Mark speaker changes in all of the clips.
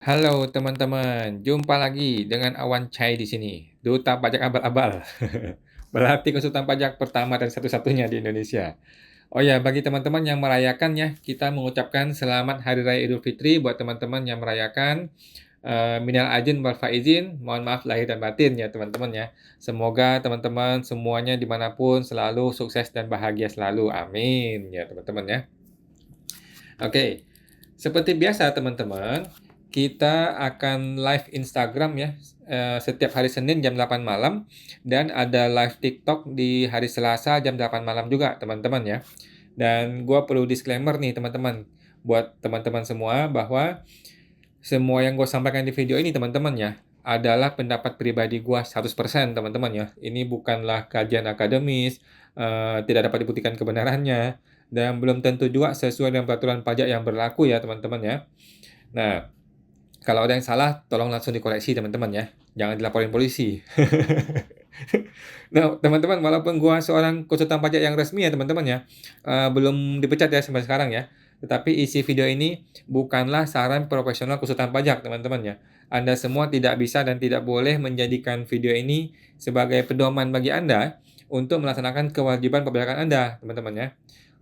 Speaker 1: Halo teman-teman, jumpa lagi dengan Awan Chai di sini, duta pajak abal-abal. Berarti konsultan pajak pertama dan satu-satunya di Indonesia. Oh ya, bagi teman-teman yang merayakan ya, kita mengucapkan selamat Hari Raya Idul Fitri buat teman-teman yang merayakan. Minal aidin wal faizin, mohon maaf lahir dan batin ya teman-teman ya. Semoga teman-teman semuanya dimanapun selalu sukses dan bahagia selalu. Amin ya teman-teman ya. Oke, seperti biasa teman-teman, kita akan live Instagram ya, setiap hari Senin jam 8 malam, dan ada live TikTok di hari Selasa jam 8 malam juga teman-teman ya. Dan gua perlu disclaimer nih teman-teman, buat teman-teman semua bahwa semua yang gue sampaikan di video ini teman-teman ya, adalah pendapat pribadi gua 100% teman-teman ya. Ini bukanlah kajian akademis, tidak dapat dibuktikan kebenarannya, dan belum tentu juga sesuai dengan peraturan pajak yang berlaku ya teman-teman ya. Nah, kalau ada yang salah tolong langsung dikoreksi teman-teman ya, jangan dilaporin polisi. Nah, teman-teman, walaupun gua seorang konsultan pajak yang resmi ya teman-teman ya, belum dipecat ya sampai sekarang ya. Tetapi isi video ini bukanlah saran profesional konsultan pajak teman-teman ya. Anda semua tidak bisa dan tidak boleh menjadikan video ini sebagai pedoman bagi Anda untuk melaksanakan kewajiban perpajakan Anda teman-teman ya.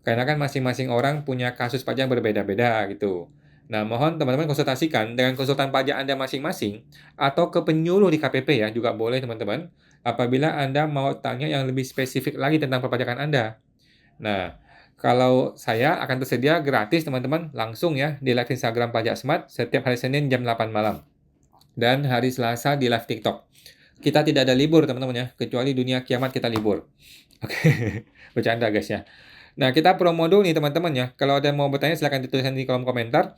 Speaker 1: Karena kan masing-masing orang punya kasus pajak berbeda-beda gitu. Nah, mohon teman-teman konsultasikan dengan konsultan pajak Anda masing-masing atau ke penyuluh di KPP ya, juga boleh teman-teman, apabila Anda mau tanya yang lebih spesifik lagi tentang perpajakan Anda. Nah, kalau saya akan tersedia gratis teman-teman, langsung ya di live Instagram Pajak Smart setiap hari Senin jam 8 malam. Dan hari Selasa di live TikTok. Kita tidak ada libur teman-teman ya, kecuali dunia kiamat kita libur. Oke, bercanda guys ya. Nah, kita promo dulu nih teman-teman ya. Kalau ada yang mau bertanya silahkan dituliskan di kolom komentar.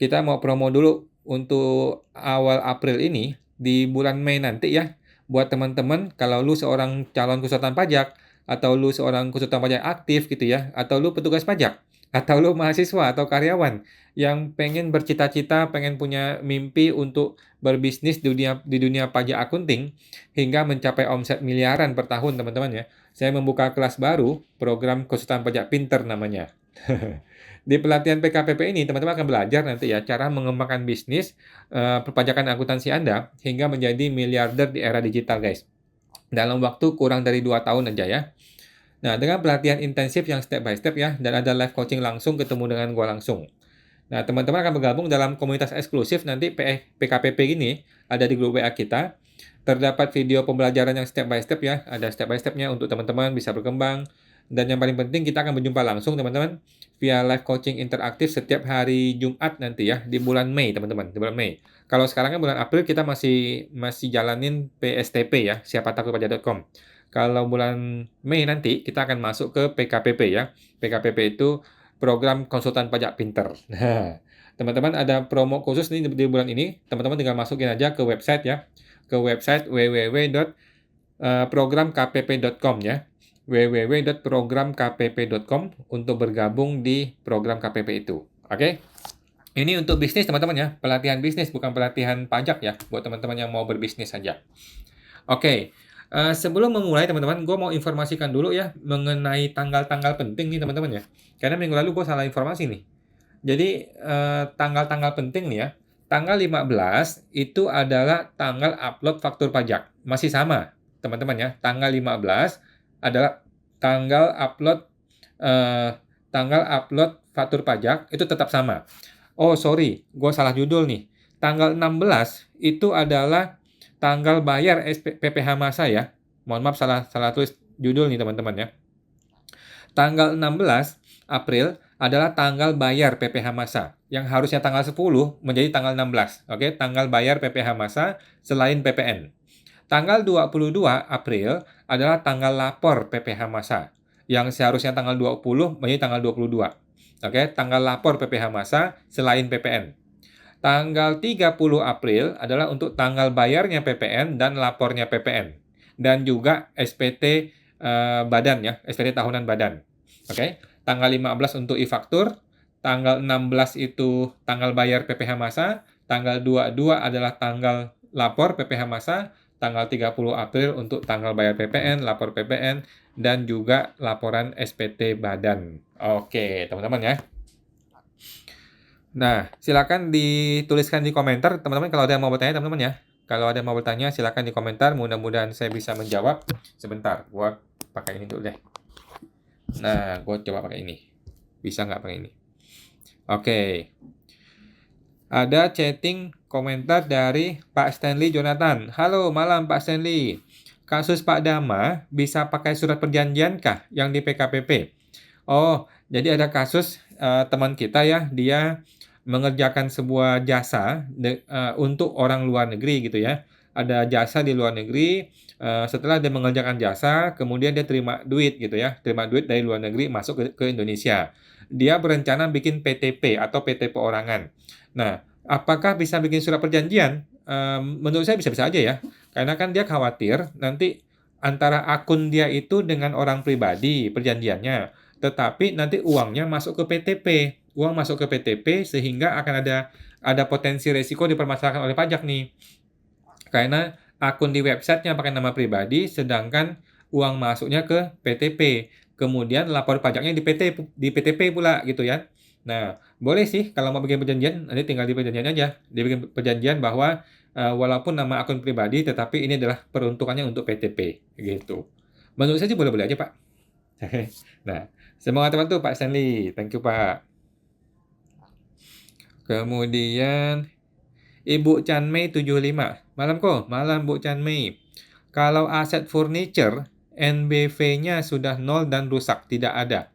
Speaker 1: Kita mau promo dulu untuk awal April ini di bulan Mei nanti ya. Buat teman-teman, kalau lu seorang calon konsultan pajak atau lu seorang konsultan pajak aktif gitu ya, atau lu petugas pajak, atau lu mahasiswa atau karyawan yang pengen bercita-cita, pengen punya mimpi untuk berbisnis di dunia pajak akunting hingga mencapai omset miliaran per tahun teman-teman ya. Saya membuka kelas baru, program konsultan pajak pinter namanya. Di pelatihan PKPP ini, teman-teman akan belajar nanti ya cara mengembangkan bisnis perpajakan akuntansi Anda hingga menjadi miliarder di era digital, guys. Dalam waktu kurang dari 2 tahun aja ya. Nah, dengan pelatihan intensif yang step by step ya, dan ada live coaching langsung ketemu dengan gua langsung. Nah, teman-teman akan bergabung dalam komunitas eksklusif nanti PKPP ini, ada di grup WA kita. Terdapat video pembelajaran yang step by step ya, ada step by stepnya untuk teman-teman bisa berkembang. Dan yang paling penting kita akan berjumpa langsung teman-teman via live coaching interaktif setiap hari Jumat nanti ya di bulan Mei teman-teman, di bulan Mei. Kalau sekarang kan bulan April kita masih jalanin PSTP ya, siapatakutpajak.com. Kalau bulan Mei nanti kita akan masuk ke PKPP ya. PKPP itu program konsultan pajak pinter. Nah, teman-teman ada promo khusus nih di bulan ini. Teman-teman tinggal masukin aja ke website ya, ke website www.programkpp.com ya, www.programkpp.com untuk bergabung di program KPP itu. Oke? Ini untuk bisnis teman-teman ya, pelatihan bisnis bukan pelatihan pajak ya, buat teman-teman yang mau berbisnis saja. Oke, sebelum memulai teman-teman, gue mau informasikan dulu ya mengenai tanggal-tanggal penting nih teman-teman ya. Karena minggu lalu gue salah informasi nih. Jadi tanggal-tanggal penting nih ya. Tanggal 15 itu adalah tanggal upload faktur pajak. Masih sama, teman-teman ya. Tanggal 15 adalah tanggal upload eh, tanggal upload faktur pajak itu tetap sama. Oh, sorry, gue salah judul nih. Tanggal 16 itu adalah tanggal bayar PPh Masa ya. Mohon maaf salah salah tulis judul nih teman-teman ya. Tanggal 16 April adalah tanggal bayar PPh Masa yang harusnya tanggal 10 menjadi tanggal 16. Oke, tanggal bayar PPh Masa selain PPN. Tanggal 22 April adalah tanggal lapor PPh Masa yang seharusnya tanggal 20 menjadi tanggal 22. Oke, tanggal lapor PPh Masa selain PPN. Tanggal 30 April adalah untuk tanggal bayarnya PPN dan lapornya PPN. Dan juga SPT badan ya, SPT tahunan badan. Oke, tanggal 15 untuk e-faktur, tanggal 16 itu tanggal bayar PPh Masa, tanggal 22 adalah tanggal lapor PPh Masa, tanggal 30 April untuk tanggal bayar PPN, lapor PPN, dan juga laporan SPT badan. Oke, teman-teman ya. Nah, silakan dituliskan di komentar teman-teman kalau ada yang mau bertanya teman-teman ya. Kalau ada yang mau bertanya silakan di komentar, mudah-mudahan saya bisa menjawab. Sebentar, gua pakai ini dulu deh. Nah, gua coba pakai ini. Bisa nggak pakai ini? Oke. Ada chatting komentar dari Pak Stanley Jonathan. Halo, malam Pak Stanley. Kasus Pak Dama bisa pakai surat perjanjian kah yang di PKPP? Oh, jadi ada kasus teman kita ya, dia mengerjakan sebuah jasa untuk orang luar negeri gitu ya. Ada jasa di luar negeri, setelah dia mengerjakan jasa, kemudian dia terima duit gitu ya, terima duit dari luar negeri masuk ke Indonesia. Dia berencana bikin PTP atau PT perorangan. Nah, apakah bisa bikin surat perjanjian? Menurut saya bisa-bisa aja ya, karena kan dia khawatir nanti antara akun dia itu dengan orang pribadi perjanjiannya, tetapi nanti uangnya masuk ke PTP. Uang masuk ke PTP sehingga akan ada potensi resiko dipermasalahkan oleh pajak nih. Karena akun di websitenya pakai nama pribadi, sedangkan uang masuknya ke PTP. Kemudian lapor pajaknya di PTP pula gitu ya. Nah, boleh sih kalau mau bikin perjanjian, nanti tinggal di perjanjian aja. Dibikin perjanjian bahwa walaupun nama akun pribadi, tetapi ini adalah peruntukannya untuk PTP gitu. Menurut saya sih boleh-boleh aja, Pak. Nah, semoga teman tuh Pak Stanley. Thank you, Pak. Kemudian Ibu Chan Mei 75. Malam kok, malam Bu Chan Mei. Kalau aset furniture, NBV-nya sudah nol dan rusak, tidak ada.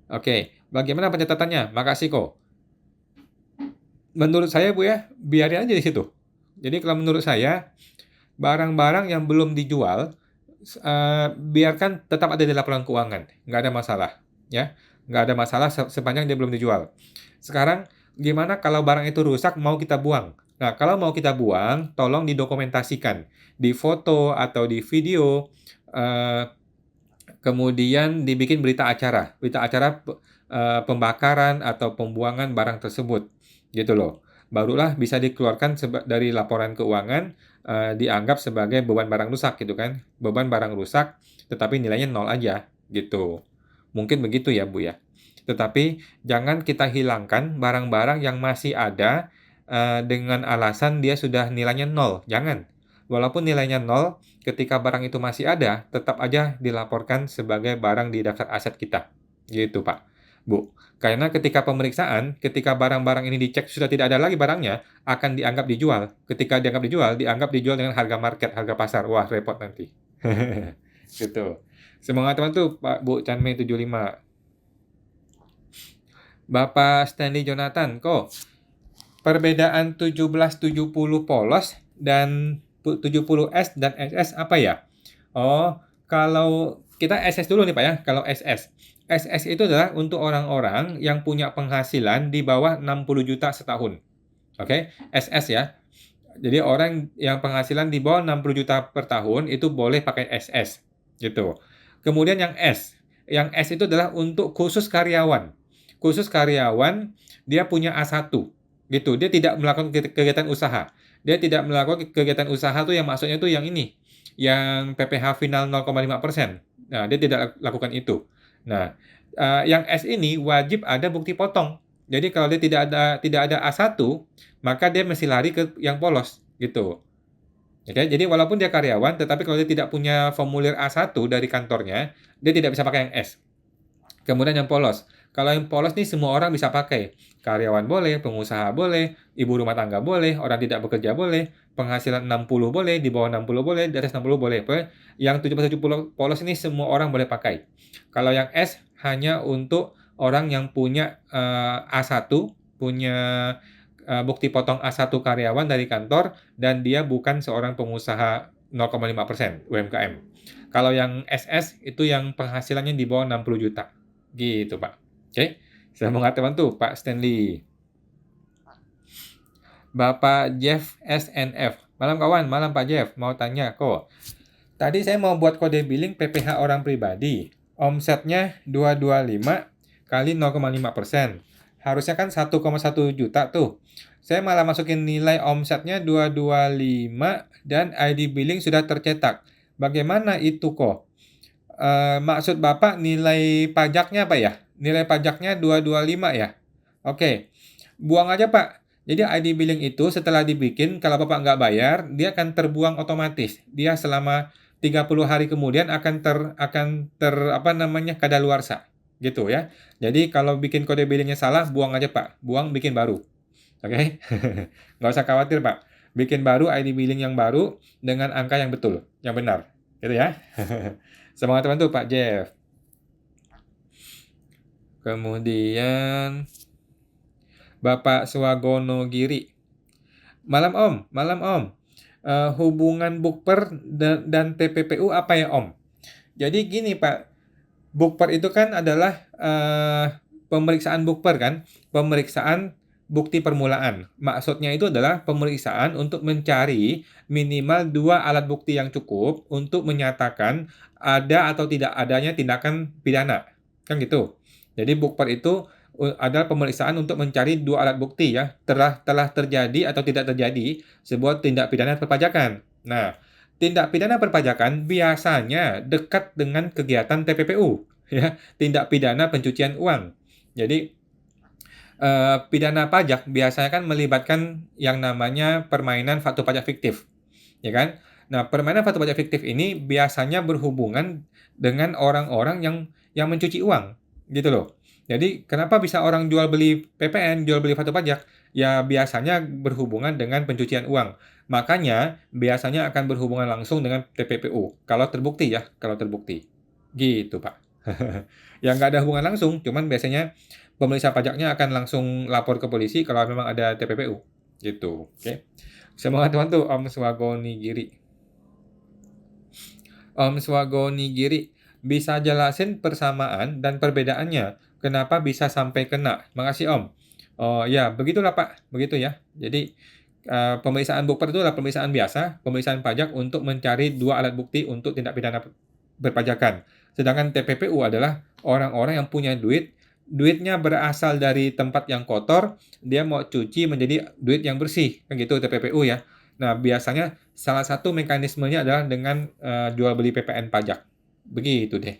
Speaker 1: Oke, bagaimana pencatatannya? Makasih kok. Menurut saya Bu ya, biarin aja di situ. Jadi kalau menurut saya, barang-barang yang belum dijual, biarkan tetap ada di laporan keuangan. Nggak ada masalah. Ya, nggak ada masalah sepanjang dia belum dijual. Sekarang, gimana kalau barang itu rusak mau kita buang? Nah, kalau mau kita buang, tolong didokumentasikan. Di foto atau di video, kemudian dibikin berita acara. Berita acara pembakaran atau pembuangan barang tersebut. Gitu loh. Barulah bisa dikeluarkan dari laporan keuangan, dianggap sebagai beban barang rusak gitu kan. Beban barang rusak, tetapi nilainya nol aja gitu. Mungkin begitu ya Bu ya. Tetapi jangan kita hilangkan barang-barang yang masih ada dengan alasan dia sudah nilainya nol. Jangan. Walaupun nilainya nol, ketika barang itu masih ada, tetap aja dilaporkan sebagai barang di daftar aset kita. Gitu Pak, Bu. Karena ketika pemeriksaan, ketika barang-barang ini dicek sudah tidak ada lagi barangnya, akan dianggap dijual. Ketika dianggap dijual dengan harga market, harga pasar. Wah, repot nanti. Gitu. Semangat teman tuh Pak Bu Chanmei 75. Bapak Stanley Jonathan, kok perbedaan 1770 polos dan 70S dan SS apa ya? Oh, kalau kita SS dulu nih Pak ya, kalau SS. SS itu adalah untuk orang-orang yang punya penghasilan di bawah 60 juta setahun. Oke, SS ya. Jadi orang yang penghasilan di bawah 60 juta per tahun itu boleh pakai SS gitu. Kemudian yang S. Yang S itu adalah untuk khusus karyawan. Khusus karyawan dia punya A1 gitu. Dia tidak melakukan kegiatan usaha. Dia tidak melakukan kegiatan usaha tuh yang maksudnya tuh yang ini. Yang PPh final 0,5%. Nah, dia tidak lakukan itu. Nah, yang S ini wajib ada bukti potong. Jadi kalau dia tidak ada A1, maka dia mesti lari ke yang polos gitu. Oke, jadi walaupun dia karyawan, tetapi kalau dia tidak punya formulir A1 dari kantornya, dia tidak bisa pakai yang S. Kemudian yang polos. Kalau yang polos nih semua orang bisa pakai. Karyawan boleh, pengusaha boleh, ibu rumah tangga boleh, orang tidak bekerja boleh, penghasilan 60 boleh, di bawah 60 boleh, di atas 60 boleh. Yang 70 polos ini semua orang boleh pakai. Kalau yang S hanya untuk orang yang punya A1, punya bukti potong A1 karyawan dari kantor, dan dia bukan seorang pengusaha 0,5% UMKM. Kalau yang SS itu yang penghasilannya di bawah 60 juta. Gitu, Pak. Oke. Saya mau teman tuh, Pak Stanley. Bapak Jeff SNF. Malam kawan, malam Pak Jeff. Mau tanya kok. Tadi saya mau buat kode billing PPh orang pribadi. Omsetnya 225 kali 0,5%. Harusnya kan 1,1 juta tuh. Saya malah masukin nilai omsetnya 225 dan ID billing sudah tercetak. Bagaimana itu kok? Maksud Bapak nilai pajaknya apa ya? Nilai pajaknya 225 ya? Oke. Buang aja, Pak. Jadi ID billing itu setelah dibikin, kalau Bapak nggak bayar, dia akan terbuang otomatis. Dia selama 30 hari kemudian apa namanya, kadaluarsa, gitu ya. Jadi kalau bikin kode billingnya salah, buang aja, Pak. Buang, bikin baru. Oke? Nggak usah khawatir, Pak. Bikin baru ID billing yang baru dengan angka yang betul, yang benar. Gitu ya. Semangat teman tuh, Pak Jeff. Kemudian Bapak Swagono Giri. Malam Om, malam Om. Hubungan Bukper dan TPPU apa ya Om? Jadi gini Pak, Bukper itu kan adalah pemeriksaan Bukper kan, pemeriksaan bukti permulaan. Maksudnya itu adalah pemeriksaan untuk mencari minimal 2 alat bukti yang cukup untuk menyatakan ada atau tidak adanya tindakan pidana. Kan gitu. Jadi Bukper itu adalah pemeriksaan untuk mencari 2 alat bukti ya, telah terjadi atau tidak terjadi sebuah tindak pidana perpajakan. Nah, tindak pidana perpajakan biasanya dekat dengan kegiatan TPPU, ya, tindak pidana pencucian uang. Jadi, pidana pajak biasanya kan melibatkan yang namanya permainan faktur pajak fiktif, ya kan? Nah, permainan faktur pajak fiktif ini biasanya berhubungan dengan orang-orang yang mencuci uang, gitu loh. Jadi, kenapa bisa orang jual beli PPN, jual beli faktur pajak? Ya, biasanya berhubungan dengan pencucian uang. Makanya, biasanya akan berhubungan langsung dengan TPPU. Kalau terbukti ya, kalau terbukti. Gitu, Pak. Yang nggak ada hubungan langsung, cuman biasanya pemeriksa pajaknya akan langsung lapor ke polisi kalau memang ada TPPU. Gitu. Oke. Semangat teman tuh, Om Swagoni Giri. Om Swagoni Giri, bisa jelasin persamaan dan perbedaannya? Kenapa bisa sampai kena? Makasih Om. Oh ya, begitulah Pak, begitu ya. Jadi pemeriksaan Bukper itu adalah pemeriksaan biasa, pemeriksaan pajak untuk mencari 2 alat bukti untuk tindak pidana berpajakan. Sedangkan TPPU adalah orang-orang yang punya duit, duitnya berasal dari tempat yang kotor, dia mau cuci menjadi duit yang bersih, kan gitu TPPU ya. Nah, biasanya salah satu mekanismenya adalah dengan jual beli PPN pajak. Begitu deh.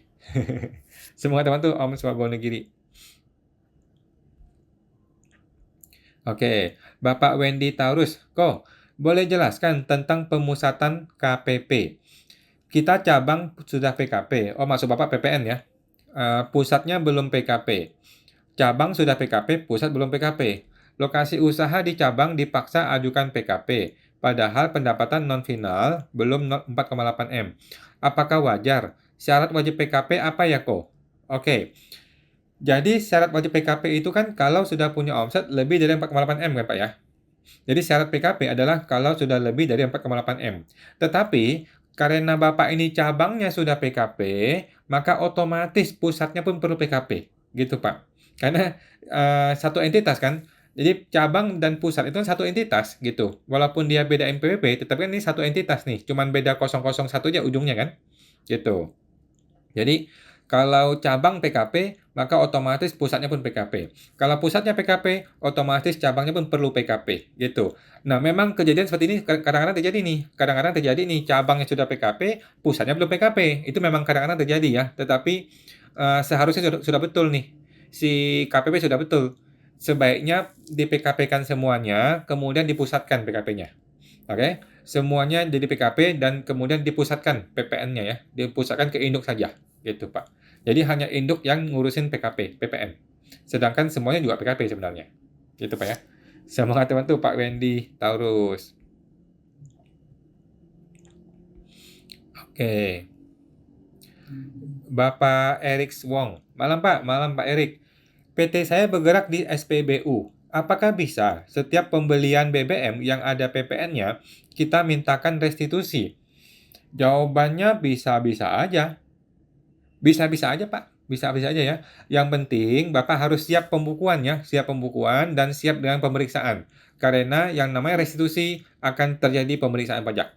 Speaker 1: Semua teman tuh Om Swabonegiri. Oke, Bapak Wendy Taurus, kok boleh jelaskan tentang pemusatan KPP? Kita cabang sudah PKP. Oh, maksud Bapak PPN ya? Pusatnya belum PKP. Cabang sudah PKP, pusat belum PKP. Lokasi usaha di cabang dipaksa ajukan PKP, padahal pendapatan non-final belum 4,8 M. Apakah wajar? Syarat wajib PKP apa ya, kok? Oke, jadi syarat wajib PKP itu kan kalau sudah punya omset lebih dari 4,8 M kan Pak ya? Jadi syarat PKP adalah kalau sudah lebih dari 4,8 M. Tetapi karena Bapak ini cabangnya sudah PKP, maka otomatis pusatnya pun perlu PKP, gitu Pak. Karena satu entitas kan. Jadi cabang dan pusat itu kan satu entitas gitu. Walaupun dia beda NPWP, tetapi kan ini satu entitas nih. Cuman beda 001 aja ujungnya kan. Gitu. Jadi kalau cabang PKP, maka otomatis pusatnya pun PKP. Kalau pusatnya PKP, otomatis cabangnya pun perlu PKP, gitu. Nah, memang kejadian seperti ini kadang-kadang terjadi nih. Kadang-kadang terjadi nih, cabangnya sudah PKP, pusatnya belum PKP. Itu memang kadang-kadang terjadi ya. Tetapi seharusnya sudah betul nih. Si KPP sudah betul. Sebaiknya di PKP-kan semuanya, kemudian dipusatkan PKP-nya. Oke, semuanya jadi PKP dan kemudian dipusatkan PPN-nya ya, dipusatkan ke induk saja, gitu Pak. Jadi hanya induk yang ngurusin PKP, PPN. Sedangkan semuanya juga PKP sebenarnya, gitu Pak ya. Semangat teman tuh Pak Wendy Taurus. Oke, Bapak Erik Wong. Malam Pak Erik. PT saya bergerak di SPBU. Apakah bisa setiap pembelian BBM yang ada PPN-nya kita mintakan restitusi? Jawabannya bisa-bisa aja. Bisa-bisa aja, Pak. Bisa-bisa aja ya. Yang penting Bapak harus siap pembukuannya, siap pembukuan dan siap dengan pemeriksaan. Karena yang namanya restitusi akan terjadi pemeriksaan pajak.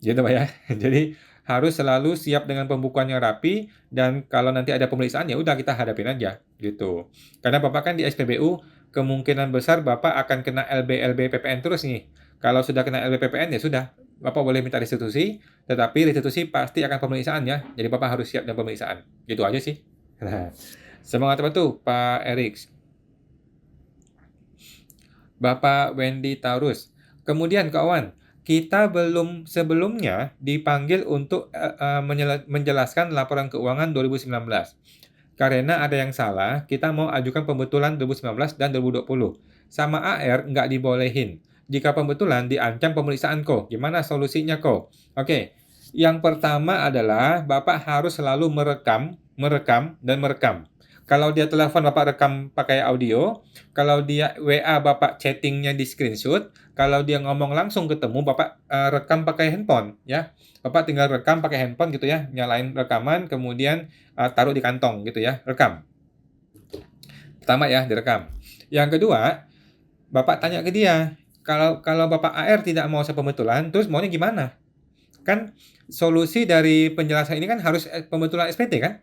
Speaker 1: Gitu, Pak ya. Jadi harus selalu siap dengan pembukuan yang rapi dan kalau nanti ada pemeriksaan ya udah kita hadapin aja gitu. Karena Bapak kan di SPBU kemungkinan besar Bapak akan kena LB PPN terus nih. Kalau sudah kena LB PPN ya sudah, Bapak boleh minta restitusi, tetapi restitusi pasti akan pemeriksaan ya. Jadi Bapak harus siap dengan pemeriksaan. Gitu aja sih. Nah, semangat apa tuh Pak Erik. Bapak Wendy Taurus. Kemudian kawan, kita belum sebelumnya dipanggil untuk menjelaskan laporan keuangan 2019. Karena ada yang salah, kita mau ajukan pembetulan 2019 dan 2020. Sama AR nggak dibolehin. Jika pembetulan diancam pemeriksaan kok. Gimana solusinya kok? Oke, yang pertama adalah Bapak harus selalu merekam, dan merekam. Kalau dia telepon Bapak rekam pakai audio, kalau dia WA Bapak chattingnya di screenshot, kalau dia ngomong langsung ketemu Bapak rekam pakai handphone ya. Bapak tinggal rekam pakai handphone gitu ya, nyalain rekaman kemudian taruh di kantong gitu ya, rekam. Pertama ya, direkam. Yang kedua, Bapak tanya ke dia, kalau Bapak AR tidak mau pembetulan, terus maunya gimana? Kan solusi dari penjelasan ini kan harus pembetulan SPT kan?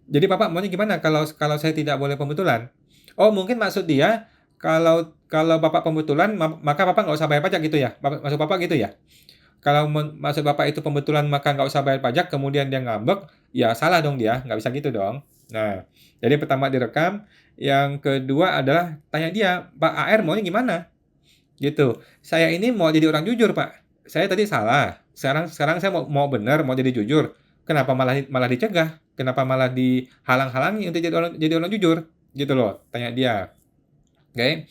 Speaker 1: Jadi Bapak maunya gimana kalau saya tidak boleh pembetulan? Oh, mungkin maksud dia kalau Bapak pembetulan maka Bapak nggak usah bayar pajak gitu ya? Maksud Bapak gitu ya? Kalau maksud Bapak itu pembetulan maka nggak usah bayar pajak, kemudian dia ngambek, ya salah dong dia, nggak bisa gitu dong. Nah, jadi pertama direkam, yang kedua adalah tanya dia, Pak AR maunya gimana? Gitu. Saya ini mau jadi orang jujur, Pak. Saya tadi salah. Sekarang saya mau benar, mau jadi jujur. Kenapa malah malah dicegah? Kenapa malah dihalang-halangi untuk jadi orang jujur? Gitu loh, tanya dia. Oke.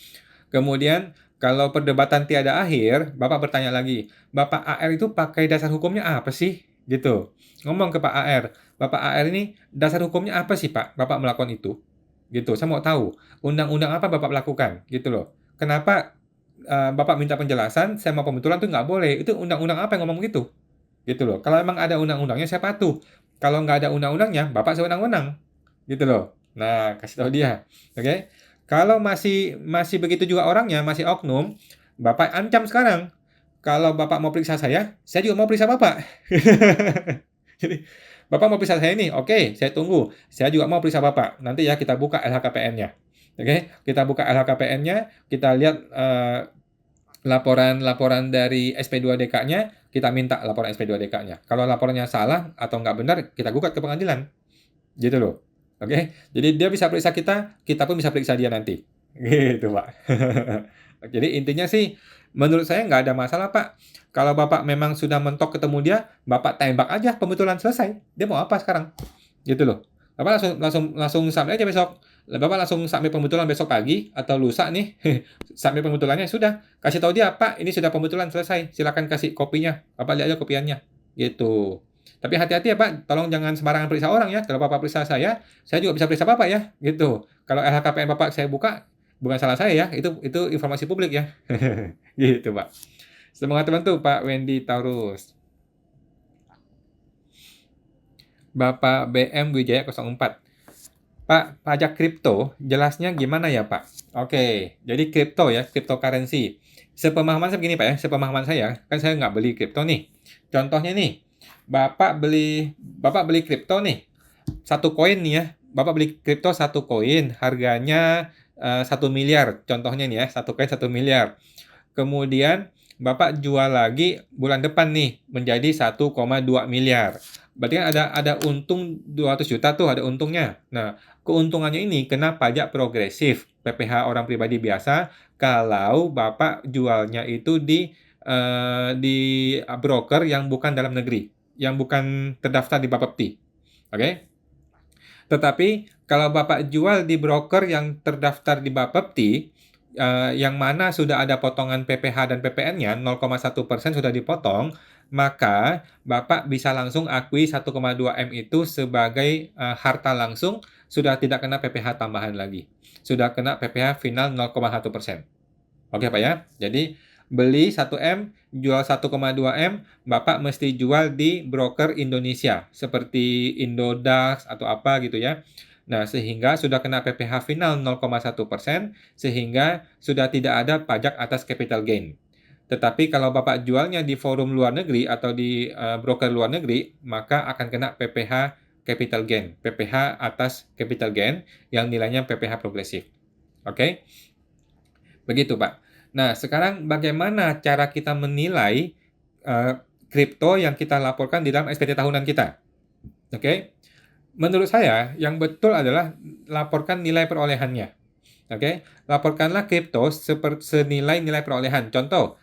Speaker 1: Kemudian kalau perdebatan tiada akhir, Bapak bertanya lagi, Bapak AR itu pakai dasar hukumnya apa sih? Gitu. Ngomong ke Pak AR, Bapak AR ini dasar hukumnya apa sih Pak? Bapak melakukan itu? Gitu. Saya mau tahu, undang-undang apa Bapak lakukan? Gitu loh. Kenapa Bapak minta penjelasan, saya mau pembetulan tuh nggak boleh. Itu undang-undang apa yang ngomong gitu? Gitu loh. Kalau emang ada undang-undangnya, saya patuh. Kalau nggak ada undang-undangnya, Bapak sewenang-wenang. Gitu loh. Nah, kasih tahu dia. Oke. Kalau masih begitu juga orangnya, masih oknum, Bapak ancam sekarang. Kalau Bapak mau periksa saya juga mau periksa Bapak. Jadi, Bapak mau periksa saya ini, oke, saya tunggu. Saya juga mau periksa Bapak. Nanti ya kita buka LHKPN-nya. Oke, kita buka LHKPN-nya, kita lihat laporan dari SP2DK-nya, kita minta laporan SP2DK-nya. Kalau laporannya salah atau nggak benar, kita gugat ke pengadilan. Gitu loh. Oke, jadi dia bisa periksa kita pun bisa periksa dia nanti. Gitu, Pak. Jadi intinya sih, menurut saya nggak ada masalah, Pak. Kalau Bapak memang sudah mentok ketemu dia, Bapak tembak aja, pembetulan selesai. Dia mau apa sekarang? Gitu loh. Bapak langsung submit aja besok. Bapak langsung submit pembetulan besok pagi atau lusa nih. Submit pembetulannya sudah. Kasih tahu dia, Pak, ini sudah pembetulan selesai. Silakan kasih kopinya. Bapak lihat aja kopiannya. Gitu. Tapi hati-hati ya Pak, tolong jangan sembarangan periksa orang ya. Kalau Bapak periksa saya juga bisa periksa Bapak ya. Gitu. Kalau LHKPN Bapak saya buka, bukan salah saya ya. Itu informasi publik ya. Gitu Pak. Semangat terbantu Pak Wendy Taurus. Bapak BM Wijaya 04. Pak, pajak kripto jelasnya gimana ya Pak? Oke, jadi kripto ya, cryptocurrency. Sepemahaman saya begini Pak ya, sepemahaman saya, kan saya nggak beli kripto nih. Contohnya nih, Bapak beli kripto nih, satu koin nih ya, Bapak beli kripto satu koin, harganya 1 miliar, contohnya nih ya, satu koin 1 miliar. Kemudian Bapak jual lagi bulan depan nih, menjadi 1,2 miliar. Berarti kan ada untung 200 juta tuh, ada untungnya. Nah, keuntungannya ini kena pajak progresif, PPh orang pribadi biasa, kalau Bapak jualnya itu di broker yang bukan dalam negeri, yang bukan terdaftar di Bapepti. Oke? Tetapi kalau Bapak jual di broker yang terdaftar di Bapepti, yang mana sudah ada potongan PPh dan PPN-nya 0,1% sudah dipotong, maka Bapak bisa langsung akui 1,2 M itu sebagai harta langsung, sudah tidak kena PPh tambahan lagi. Sudah kena PPh final 0,1%. Oke Pak ya. Jadi beli 1 M, jual 1,2 M, Bapak mesti jual di broker Indonesia seperti Indodax atau apa gitu ya. Nah, sehingga sudah kena PPh final 0,1%, sehingga sudah tidak ada pajak atas capital gain. Tetapi kalau Bapak jualnya di forum luar negeri atau di broker luar negeri, maka akan kena PPh capital gain, PPh atas capital gain yang nilainya PPh progresif. Oke? Begitu, Pak. Nah, sekarang bagaimana cara kita menilai kripto yang kita laporkan di dalam SPT tahunan kita? Oke? Menurut saya, yang betul adalah laporkan nilai perolehannya. Oke, laporkanlah kripto senilai nilai perolehan. Contoh,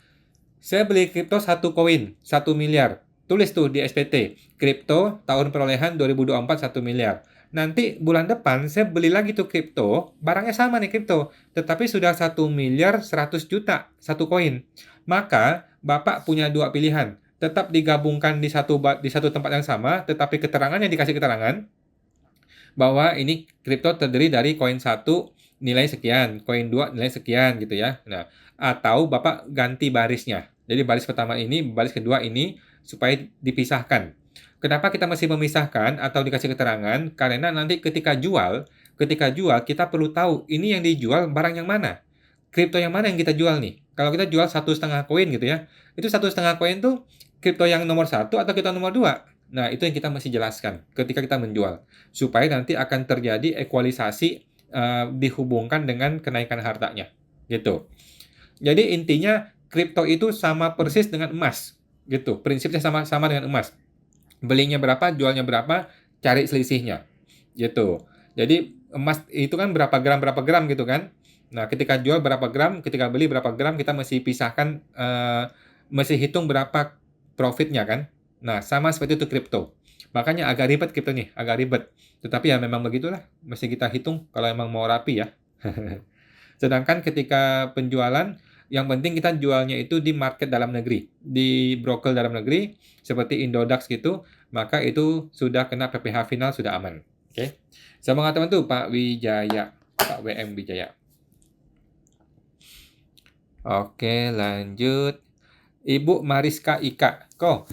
Speaker 1: saya beli kripto 1 koin, 1 miliar. Tulis tuh di SPT, kripto tahun perolehan 2024 1 miliar. Nanti bulan depan saya beli lagi tuh kripto, barangnya sama nih kripto, tetapi sudah 1 miliar 100 juta 1 koin. Maka Bapak punya dua pilihan, tetap digabungkan di satu tempat yang sama, tetapi keterangannya dikasih keterangan bahwa ini kripto terdiri dari koin satu nilai sekian, koin 2 nilai sekian gitu ya. Nah, atau Bapak ganti barisnya. Jadi baris pertama ini, baris kedua ini supaya dipisahkan. Kenapa kita mesti memisahkan atau dikasih keterangan? Karena nanti ketika jual kita perlu tahu ini yang dijual barang yang mana. Kripto yang mana yang kita jual nih? Kalau kita jual 1,5 koin gitu ya, itu 1,5 koin tuh kripto yang nomor satu atau kripto nomor dua. Nah, itu yang kita mesti jelaskan ketika kita menjual. Supaya nanti akan terjadi ekualisasi dihubungkan dengan kenaikan hartanya. Gitu. Jadi intinya kripto itu sama persis dengan emas. Gitu. Prinsipnya sama dengan emas. Belinya berapa, jualnya berapa, cari selisihnya. Gitu. Jadi emas itu kan berapa gram gitu kan. Nah, ketika jual berapa gram, ketika beli berapa gram, kita mesti pisahkan, mesti hitung berapa profitnya kan. Nah, sama seperti itu kripto. Makanya agak ribet kripto nih, agak ribet. Tetapi ya memang begitulah, mesti kita hitung kalau emang mau rapi ya. Sedangkan ketika penjualan, yang penting kita jualnya itu di market dalam negeri, di broker dalam negeri, seperti Indodax gitu, maka itu sudah kena PPh final, sudah aman. Oke. Semangat teman tuh Pak Wijaya, Pak WM Wijaya. Oke, lanjut. Ibu Mariska Ika. Kok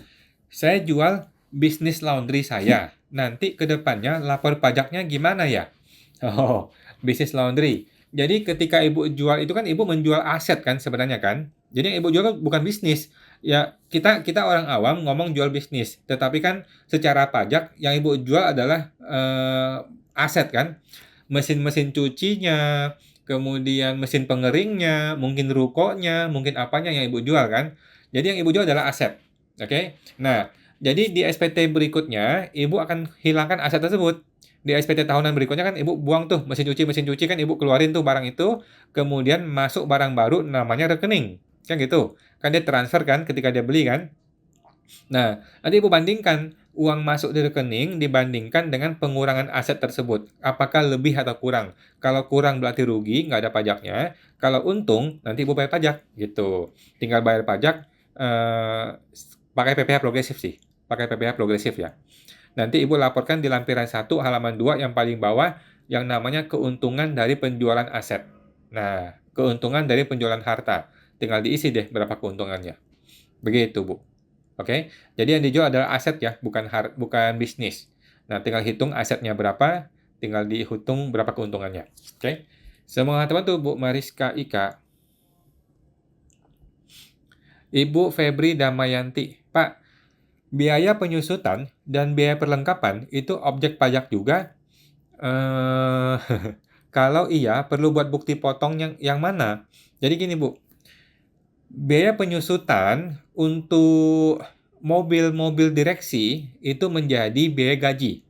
Speaker 1: saya jual bisnis laundry saya. Nanti ke depannya lapor pajaknya gimana ya? Oh, bisnis laundry. Jadi ketika ibu jual itu kan ibu menjual aset kan sebenarnya kan. Jadi yang ibu jual kan bukan bisnis. Ya kita kita orang awam ngomong jual bisnis, tetapi kan secara pajak yang ibu jual adalah aset kan. Mesin-mesin cucinya, kemudian mesin pengeringnya, mungkin rukonya, mungkin apanya yang ibu jual kan. Jadi yang ibu jual adalah aset. Oke. Nah, jadi di SPT berikutnya ibu akan hilangkan aset tersebut. Di SPT tahunan berikutnya kan ibu buang tuh mesin cuci kan ibu keluarin tuh barang itu, kemudian masuk barang baru namanya rekening. Kan gitu. Kan dia transfer kan ketika dia beli kan. Nah, nanti ibu bandingkan uang masuk di rekening dibandingkan dengan pengurangan aset tersebut. Apakah lebih atau kurang? Kalau kurang berarti rugi, nggak ada pajaknya. Kalau untung, nanti ibu bayar pajak gitu. Tinggal bayar pajak pakai PPh progresif sih. Pakai PPh progresif ya. Nanti ibu laporkan di lampiran 1 halaman 2 yang paling bawah yang namanya keuntungan dari penjualan aset. Nah, keuntungan dari penjualan harta. Tinggal diisi deh berapa keuntungannya. Begitu, Bu. Oke. Jadi yang dijual adalah aset ya, bukan bisnis. Nah, tinggal hitung asetnya berapa, tinggal dihitung berapa keuntungannya. Oke. Semangat teman tuh Bu Mariska Ika. Ibu Febri Damayanti. Pak, biaya penyusutan dan biaya perlengkapan itu objek pajak juga? Kalau iya, perlu buat bukti potong yang mana? Jadi gini, Bu. Biaya penyusutan untuk mobil-mobil direksi itu menjadi biaya gaji.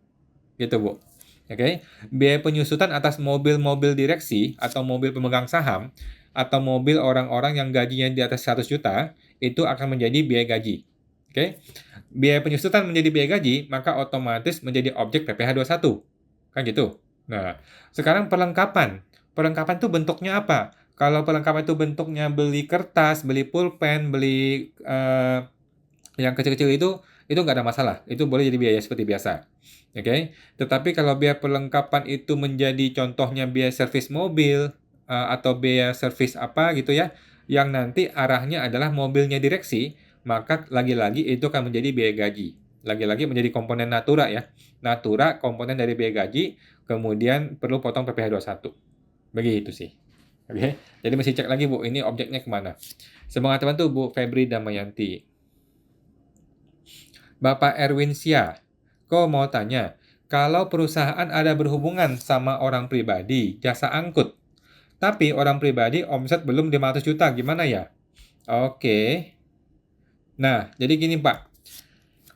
Speaker 1: Gitu, Bu. Oke. Biaya penyusutan atas mobil-mobil direksi atau mobil pemegang saham atau mobil orang-orang yang gajinya di atas 100 juta itu akan menjadi biaya gaji. Oke. Biaya penyusutan menjadi biaya gaji, maka otomatis menjadi objek PPh 21. Kan gitu. Nah, sekarang perlengkapan. Perlengkapan itu bentuknya apa? Kalau perlengkapan itu bentuknya beli kertas, beli pulpen, beli yang kecil-kecil itu nggak ada masalah. Itu boleh jadi biaya seperti biasa. Oke. Tetapi kalau biaya perlengkapan itu menjadi contohnya biaya servis mobil atau biaya servis apa gitu ya, yang nanti arahnya adalah mobilnya direksi, maka lagi-lagi itu akan menjadi biaya gaji. Lagi-lagi menjadi komponen natura ya. Natura komponen dari biaya gaji, kemudian perlu potong PPh 21. Begitu sih. Oke. Jadi mesti cek lagi Bu, ini objeknya kemana. Semangat teman tuh Bu Febri Damayanti. Bapak Erwin Sia, kok mau tanya, kalau perusahaan ada berhubungan sama orang pribadi, jasa angkut, tapi orang pribadi omset belum 500 juta, gimana ya? Oke. Nah, jadi gini Pak,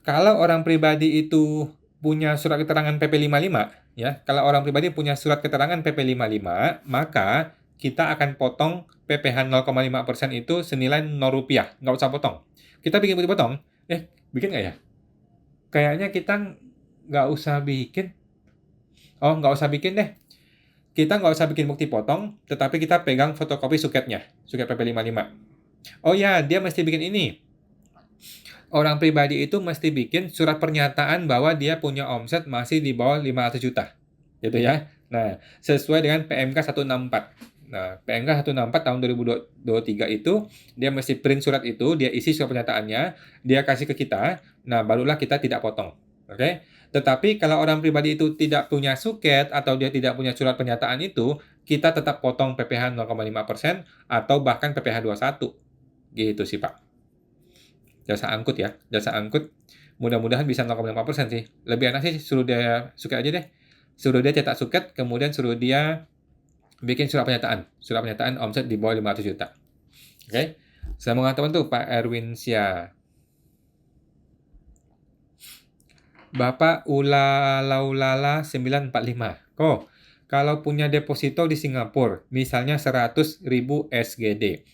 Speaker 1: kalau orang pribadi itu punya surat keterangan PP 55, ya, kalau orang pribadi punya surat keterangan PP55, maka kita akan potong PPh 0,5% itu senilai Rp0, nggak usah potong. Kita bikin bukti potong, bikin nggak ya? Kayaknya kita nggak usah bikin. Oh, nggak usah bikin deh. Kita nggak usah bikin bukti potong, tetapi kita pegang fotokopi suketnya, suket PP55. Oh ya, dia mesti bikin ini. Orang pribadi itu mesti bikin surat pernyataan bahwa dia punya omset masih di bawah 500 juta. Gitu ya. Nah, sesuai dengan PMK 164. Nah, PMK 164 tahun 2023 itu, dia mesti print surat itu, dia isi surat pernyataannya, dia kasih ke kita, nah barulah kita tidak potong. Oke? Tetapi kalau orang pribadi itu tidak punya suket atau dia tidak punya surat pernyataan itu, kita tetap potong PPh 0,5% atau bahkan PPh 21. Gitu sih, Pak. Jasa angkut ya, jasa angkut mudah-mudahan bisa 0,5% sih. Lebih enak sih suruh dia suket aja deh. Suruh dia cetak suket, kemudian suruh dia bikin surat pernyataan omset di bawah 500 juta. Oke. Sambungan teman tuh Pak Erwin Sia. Bapak Ulalaulala 945. Kalau punya deposito di Singapura, misalnya 100.000 SGD.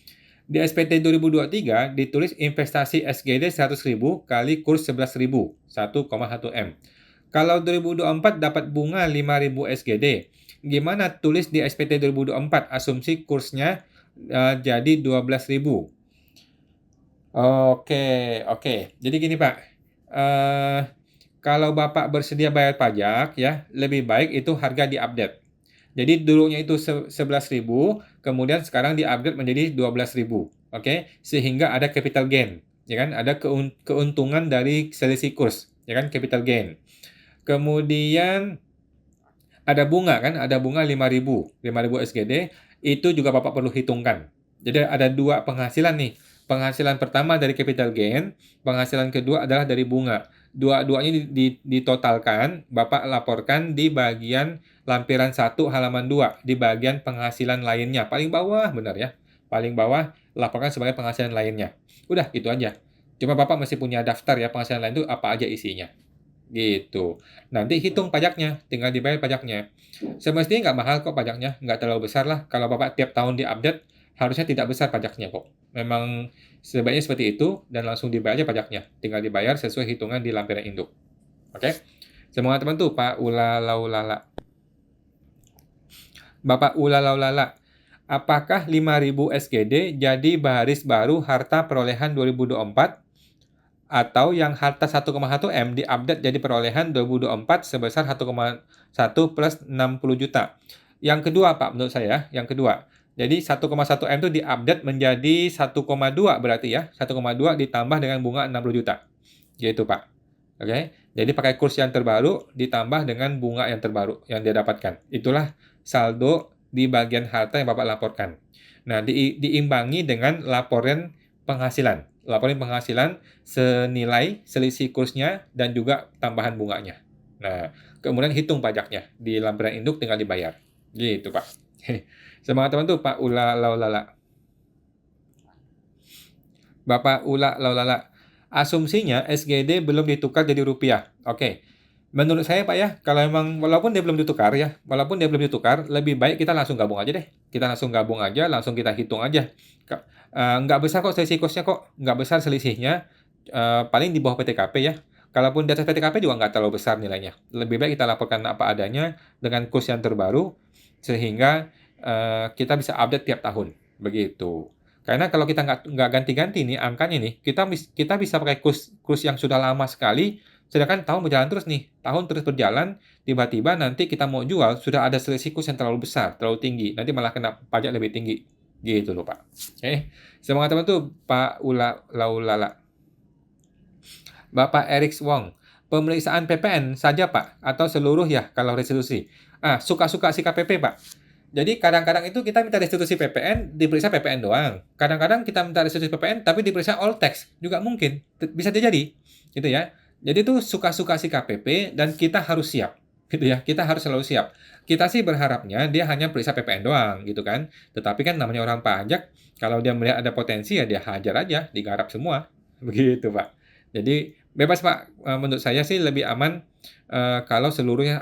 Speaker 1: Di SPT 2023 ditulis investasi SGD 100.000 kali kurs 11.000, 1,1 M. Kalau 2024 dapat bunga 5.000 SGD, gimana tulis di SPT 2024 asumsi kursnya jadi 12.000? Oke. Jadi gini Pak, kalau Bapak bersedia bayar pajak ya, lebih baik itu harga diupdate. Jadi dulunya itu 11.000, kemudian sekarang di-upgrade menjadi 12.000. Oke, sehingga ada capital gain, ya kan? Ada keuntungan dari selisih kurs, ya kan? Capital gain. Kemudian ada bunga kan? Ada bunga 5.000 SGD, itu juga Bapak perlu hitungkan. Jadi ada dua penghasilan nih. Penghasilan pertama dari capital gain, penghasilan kedua adalah dari bunga. Dua-duanya ditotalkan, Bapak laporkan di bagian lampiran 1 halaman 2, di bagian penghasilan lainnya. Paling bawah, benar ya. Paling bawah, laporkan sebagai penghasilan lainnya. Udah, itu aja. Cuma Bapak masih punya daftar ya, penghasilan lain itu apa aja isinya. Gitu. Nanti hitung pajaknya, tinggal dibayar pajaknya. Semestinya nggak mahal kok pajaknya, nggak terlalu besar lah. Kalau Bapak tiap tahun diupdate, harusnya tidak besar pajaknya kok. Memang sebaiknya seperti itu dan langsung dibayar aja pajaknya. Tinggal dibayar sesuai hitungan di lampiran induk. Oke? Semoga teman tuh Pak Ulalaulala. Bapak Ulalaulala, apakah 5.000 SGD jadi baris baru harta perolehan 2024 atau yang harta 1,1 M diupdate jadi perolehan 2024 sebesar 1,1 plus 60 juta. Yang kedua Pak, menurut saya, yang kedua. Jadi 1,1 M itu diupdate menjadi 1,2 berarti ya. 1,2 ditambah dengan bunga 60 juta. Gitu Pak. Oke. Jadi pakai kurs yang terbaru ditambah dengan bunga yang terbaru yang dia dapatkan. Itulah saldo di bagian harta yang Bapak laporkan. Nah, diimbangi dengan laporan penghasilan. Laporan penghasilan senilai selisih kursnya dan juga tambahan bunganya. Nah, kemudian hitung pajaknya di lampiran induk tinggal dibayar. Gitu, Pak. Semangat teman tuh Pak Ula Laulala. Bapak Ula Laulala. Asumsinya SGD belum ditukar jadi rupiah. Oke. Menurut saya Pak ya, kalau emang walaupun dia belum ditukar, lebih baik kita langsung gabung aja deh. Kita langsung gabung aja, langsung kita hitung aja. Nggak besar kok selisih kursnya kok, nggak besar selisihnya, paling di bawah PTKP ya. Kalaupun di atas PTKP juga nggak terlalu besar nilainya. Lebih baik kita laporkan apa adanya dengan kurs yang terbaru, sehingga kita bisa update tiap tahun, begitu. Karena kalau kita nggak ganti-ganti nih angkanya nih, kita bisa pakai kurs yang sudah lama sekali, sedangkan tahun berjalan terus nih, tahun terus berjalan, tiba-tiba nanti kita mau jual, sudah ada selisih kurs yang terlalu besar, terlalu tinggi, nanti malah kena pajak lebih tinggi. Gitu loh, Pak. Oke, semangat teman tuh Pak Laulala. Bapak Erick Wong, pemeriksaan PPN saja Pak, atau seluruh ya kalau restitusi? Suka-suka si KPP Pak. Jadi kadang-kadang itu kita minta restitusi PPN, diperiksa PPN doang. Kadang-kadang kita minta restitusi PPN, tapi diperiksa all tax juga mungkin. Bisa terjadi, gitu ya. Jadi itu suka-suka si KPP dan kita harus siap, gitu ya. Kita harus selalu siap. Kita sih berharapnya dia hanya periksa PPN doang, gitu kan. Tetapi kan namanya orang pajak, kalau dia melihat ada potensi ya dia hajar aja, digarap semua, begitu Pak. Jadi bebas Pak. Menurut saya sih lebih aman kalau seluruhnya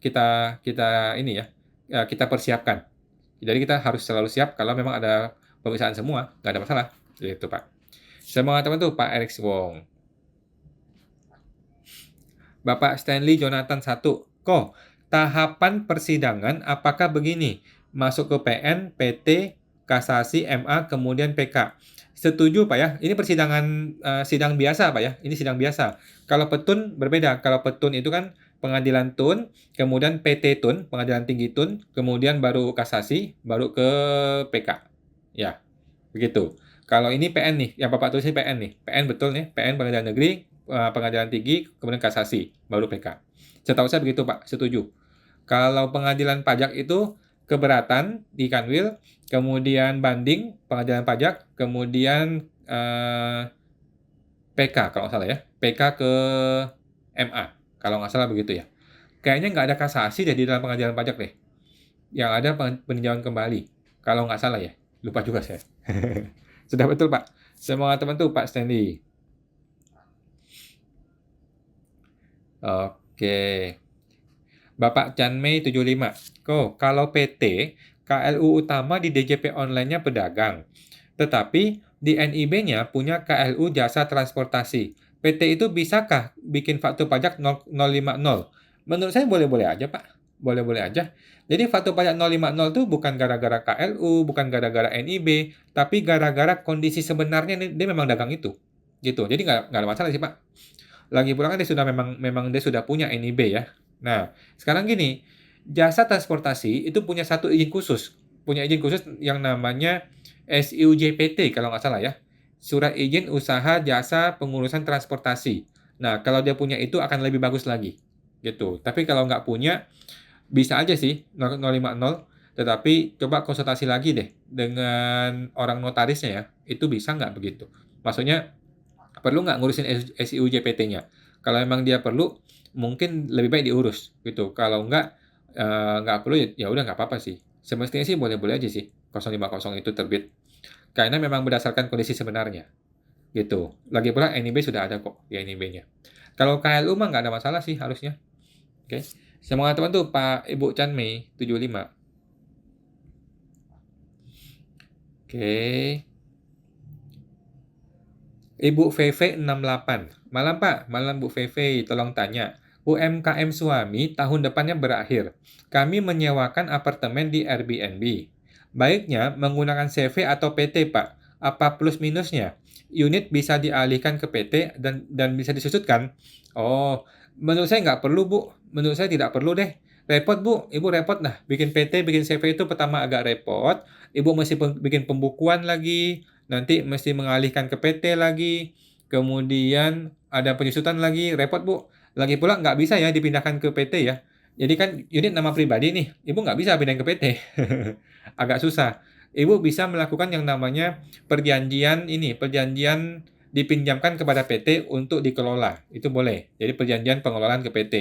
Speaker 1: kita ini ya, kita persiapkan. Jadi kita harus selalu siap kalau memang ada pemeriksaan semua, nggak ada masalah. Gitu, Pak. Semangat teman tuh, Pak Erick Wong. Bapak Stanley Jonathan 1. Kok, tahapan persidangan apakah begini? Masuk ke PN, PT, kasasi, MA, kemudian PK. Setuju, Pak ya. Ini persidangan sidang biasa, Pak ya. Ini sidang biasa. Kalau petun berbeda. Kalau petun itu kan pengadilan tun, kemudian PT tun, pengadilan tinggi tun, kemudian baru kasasi, baru ke PK. Ya, begitu. Kalau ini PN nih, yang Bapak tulis ini PN nih. PN betul nih, PN pengadilan negeri, pengadilan tinggi, kemudian kasasi, baru PK. Setahu saya begitu, Pak. Setuju. Kalau pengadilan pajak itu keberatan di Kanwil, kemudian banding pengadilan pajak, kemudian PK kalau nggak salah ya. PK ke MA, kalau nggak salah begitu ya. Kayaknya nggak ada kasasi deh di dalam pengadilan pajak deh. Yang ada peninjauan kembali. Kalau nggak salah ya. Lupa juga saya. Sudah betul, Pak. Semangat teman tuh, Pak Stanley. Oke. Bapak Chan Mei 75. Kalau PT, KLU utama di DJP online-nya pedagang. Tetapi di NIB-nya punya KLU jasa transportasi. PT itu bisakah bikin faktur pajak 050? Menurut saya boleh-boleh aja, Pak. Boleh-boleh aja. Jadi faktur pajak 050 itu bukan gara-gara KLU, bukan gara-gara NIB, tapi gara-gara kondisi sebenarnya dia memang dagang itu. Gitu. Jadi nggak ada masalah sih, Pak. Lagi pula kan dia sudah memang dia sudah punya NIB ya. Nah, sekarang gini, jasa transportasi itu punya satu izin khusus. Punya izin khusus yang namanya SIUJPT kalau nggak salah ya. Surat izin usaha jasa pengurusan transportasi. Nah, kalau dia punya itu akan lebih bagus lagi. Gitu. Tapi kalau nggak punya, bisa aja sih 050, tetapi coba konsultasi lagi deh dengan orang notarisnya ya. Itu bisa nggak begitu? Maksudnya, perlu nggak ngurusin SIUJPT-nya? Kalau memang dia perlu, mungkin lebih baik diurus gitu. Kalau nggak perlu ya udah nggak apa-apa sih. Semestinya sih boleh-boleh aja sih 050 itu terbit. Karena memang berdasarkan kondisi sebenarnya gitu. Lagi pula NIB sudah ada kok di NIB-nya. Kalau KLU mah nggak ada masalah sih harusnya. Oke. Semangat teman tuh Pak Ibu Chan Mei 75. Oke. Ibu VV 68. Malam Pak, malam Bu VV, tolong tanya. UMKM suami tahun depannya berakhir. Kami menyewakan apartemen di Airbnb. Baiknya menggunakan CV atau PT Pak. Apa plus minusnya? Unit bisa dialihkan ke PT dan bisa disusutkan? Oh, menurut saya nggak perlu Bu. Menurut saya tidak perlu deh. Repot Bu, Ibu repot nah. Bikin PT, bikin CV itu pertama agak repot. Ibu mesti bikin pembukuan lagi, nanti mesti mengalihkan ke PT lagi, kemudian ada penyusutan lagi, repot Bu. Lagi pula nggak bisa ya dipindahkan ke PT ya. Jadi kan unit nama pribadi nih, Ibu nggak bisa pindahin ke PT. Agak susah. Ibu bisa melakukan yang namanya perjanjian dipinjamkan kepada PT untuk dikelola. Itu boleh. Jadi perjanjian pengelolaan ke PT.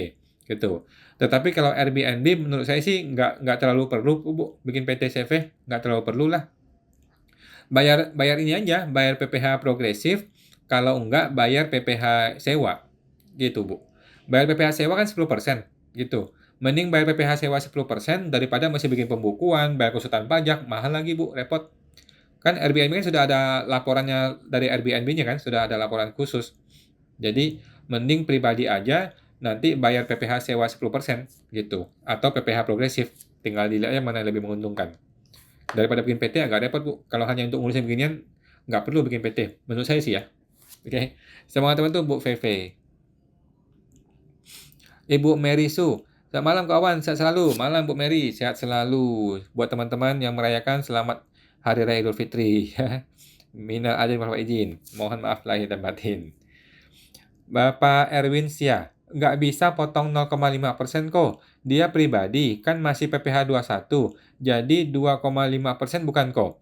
Speaker 1: Gitu. Tetapi kalau Airbnb menurut saya sih nggak terlalu perlu Bu bikin PT CV, nggak terlalu perlu lah. Bayar ini aja, bayar PPh progresif, kalau enggak bayar PPh sewa, gitu Bu. Bayar PPh sewa kan 10%, gitu. Mending bayar PPh sewa 10% daripada masih bikin pembukuan, bayar konsultan pajak, mahal lagi Bu, repot. Kan Airbnb kan sudah ada laporannya dari Airbnb-nya kan, sudah ada laporan khusus. Jadi mending pribadi aja, nanti bayar PPh sewa 10%, gitu. Atau PPh progresif, tinggal dilihat yang mana yang lebih menguntungkan. Daripada bikin PT agak repot Bu. Kalau hanya untuk ngurusin beginian, nggak perlu bikin PT. Menurut saya sih ya. Oke. Semangat teman tuh Bu VV. Ibu Mary Su. Selamat malam kawan, sehat selalu. Malam Bu Mary, sehat selalu. Buat teman-teman yang merayakan selamat Hari Raya Idul Fitri. Minal aidin wal faizin. Mohon maaf lahir dan batin. Bapak Erwin Sia. Nggak bisa potong 0,5% kok. Dia pribadi, kan masih PPh 21. Jadi 2,5% bukan kok.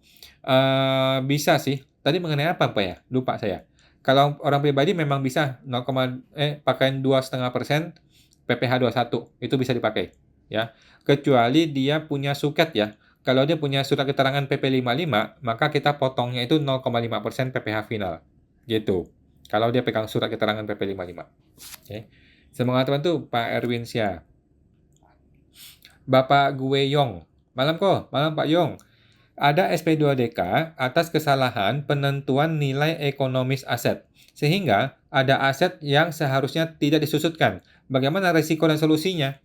Speaker 1: Bisa sih. Tadi mengenai apa Pak ya? Lupa saya. Kalau orang pribadi memang bisa pakai 2,5% PPh 21. Itu bisa dipakai. Ya. Kecuali dia punya suket ya. Kalau dia punya surat keterangan PP 55, maka kita potongnya itu 0,5% PPh final. Gitu. Kalau dia pegang surat keterangan PP 55. Oke. Semangat teman tuh Pak Erwin Syah. Bapak Gue Yong. Malam kok, malam Pak Yong. Ada SP2DK atas kesalahan penentuan nilai ekonomis aset, sehingga ada aset yang seharusnya tidak disusutkan. Bagaimana risiko dan solusinya?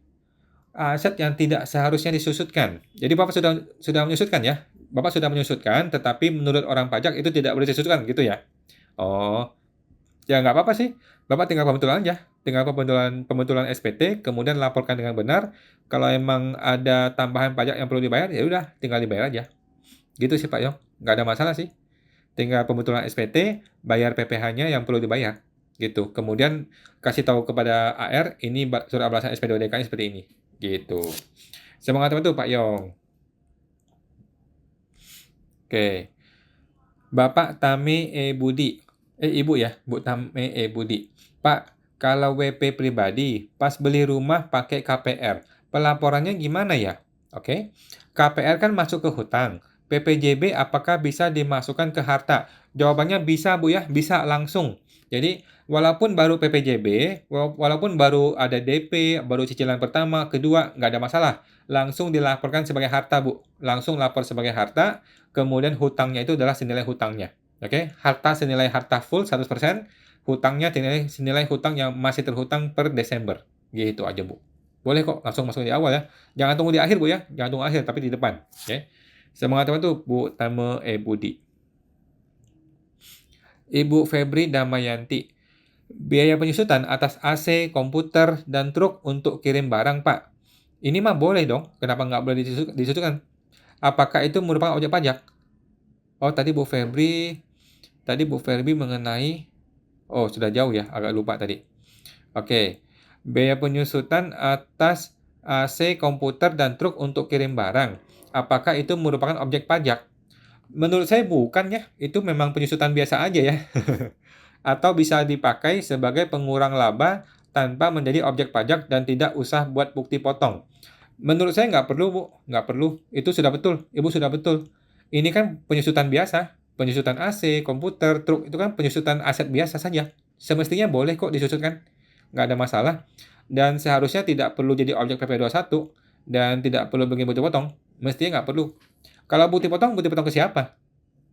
Speaker 1: Aset yang tidak seharusnya disusutkan. Jadi Bapak sudah menyusutkan ya? Bapak sudah menyusutkan, tetapi menurut orang pajak itu tidak boleh disusutkan, gitu ya? Oh, ya nggak apa-apa sih. Bapak tinggal pembetulan aja. Tinggal pembetulan SPT, kemudian laporkan dengan benar. Kalau emang ada tambahan pajak yang perlu dibayar, ya udah tinggal dibayar aja. Gitu sih Pak Yong. Nggak ada masalah sih. Tinggal pembetulan SPT, bayar PPh-nya yang perlu dibayar. Gitu. Kemudian kasih tahu kepada AR, ini surat balasan SP2DK-nya seperti ini. Gitu. Semangat teman tuh Pak Yong. Oke. Bapak Tame E. Budi. Ibu ya, Bu Tame E. Budi. Pak, kalau WP pribadi, pas beli rumah pakai KPR, pelaporannya gimana ya? Oke. KPR kan masuk ke hutang. PPJB apakah bisa dimasukkan ke harta? Jawabannya bisa, Bu ya, bisa langsung. Jadi, walaupun baru PPJB, walaupun baru ada DP, baru cicilan pertama, kedua, nggak ada masalah. Langsung dilaporkan sebagai harta, Bu. Langsung lapor sebagai harta, kemudian hutangnya itu adalah senilai hutangnya. Oke, harta senilai harta full 100%, hutangnya senilai hutang yang masih terhutang per Desember. Gitu aja, Bu. Boleh kok langsung masuk di awal ya. Jangan tunggu di akhir, Bu ya. Jangan tunggu akhir, tapi di depan. Oke. Semangat teman tuh, Bu Tame Budi. Ibu Febri Damayanti. Biaya penyusutan atas AC, komputer, dan truk untuk kirim barang, Pak. Ini mah boleh dong. Kenapa nggak boleh disusutkan? Apakah itu merupakan objek pajak? Oh, tadi Bu Febri mengenai, oh sudah jauh ya, agak lupa tadi. Oke, biaya penyusutan atas AC, komputer, dan truk untuk kirim barang. Apakah itu merupakan objek pajak? Menurut saya bukan ya, itu memang penyusutan biasa aja ya. Atau bisa dipakai sebagai pengurang laba tanpa menjadi objek pajak dan tidak usah buat bukti potong. Menurut saya nggak perlu, Bu. Nggak perlu. Itu sudah betul. Ibu sudah betul. Ini kan penyusutan biasa. Penyusutan AC, komputer, truk, itu kan penyusutan aset biasa saja. Semestinya boleh kok disusutkan. Nggak ada masalah. Dan seharusnya tidak perlu jadi objek PP21 dan tidak perlu bikin bukti potong. Mestinya nggak perlu. Kalau bukti potong ke siapa?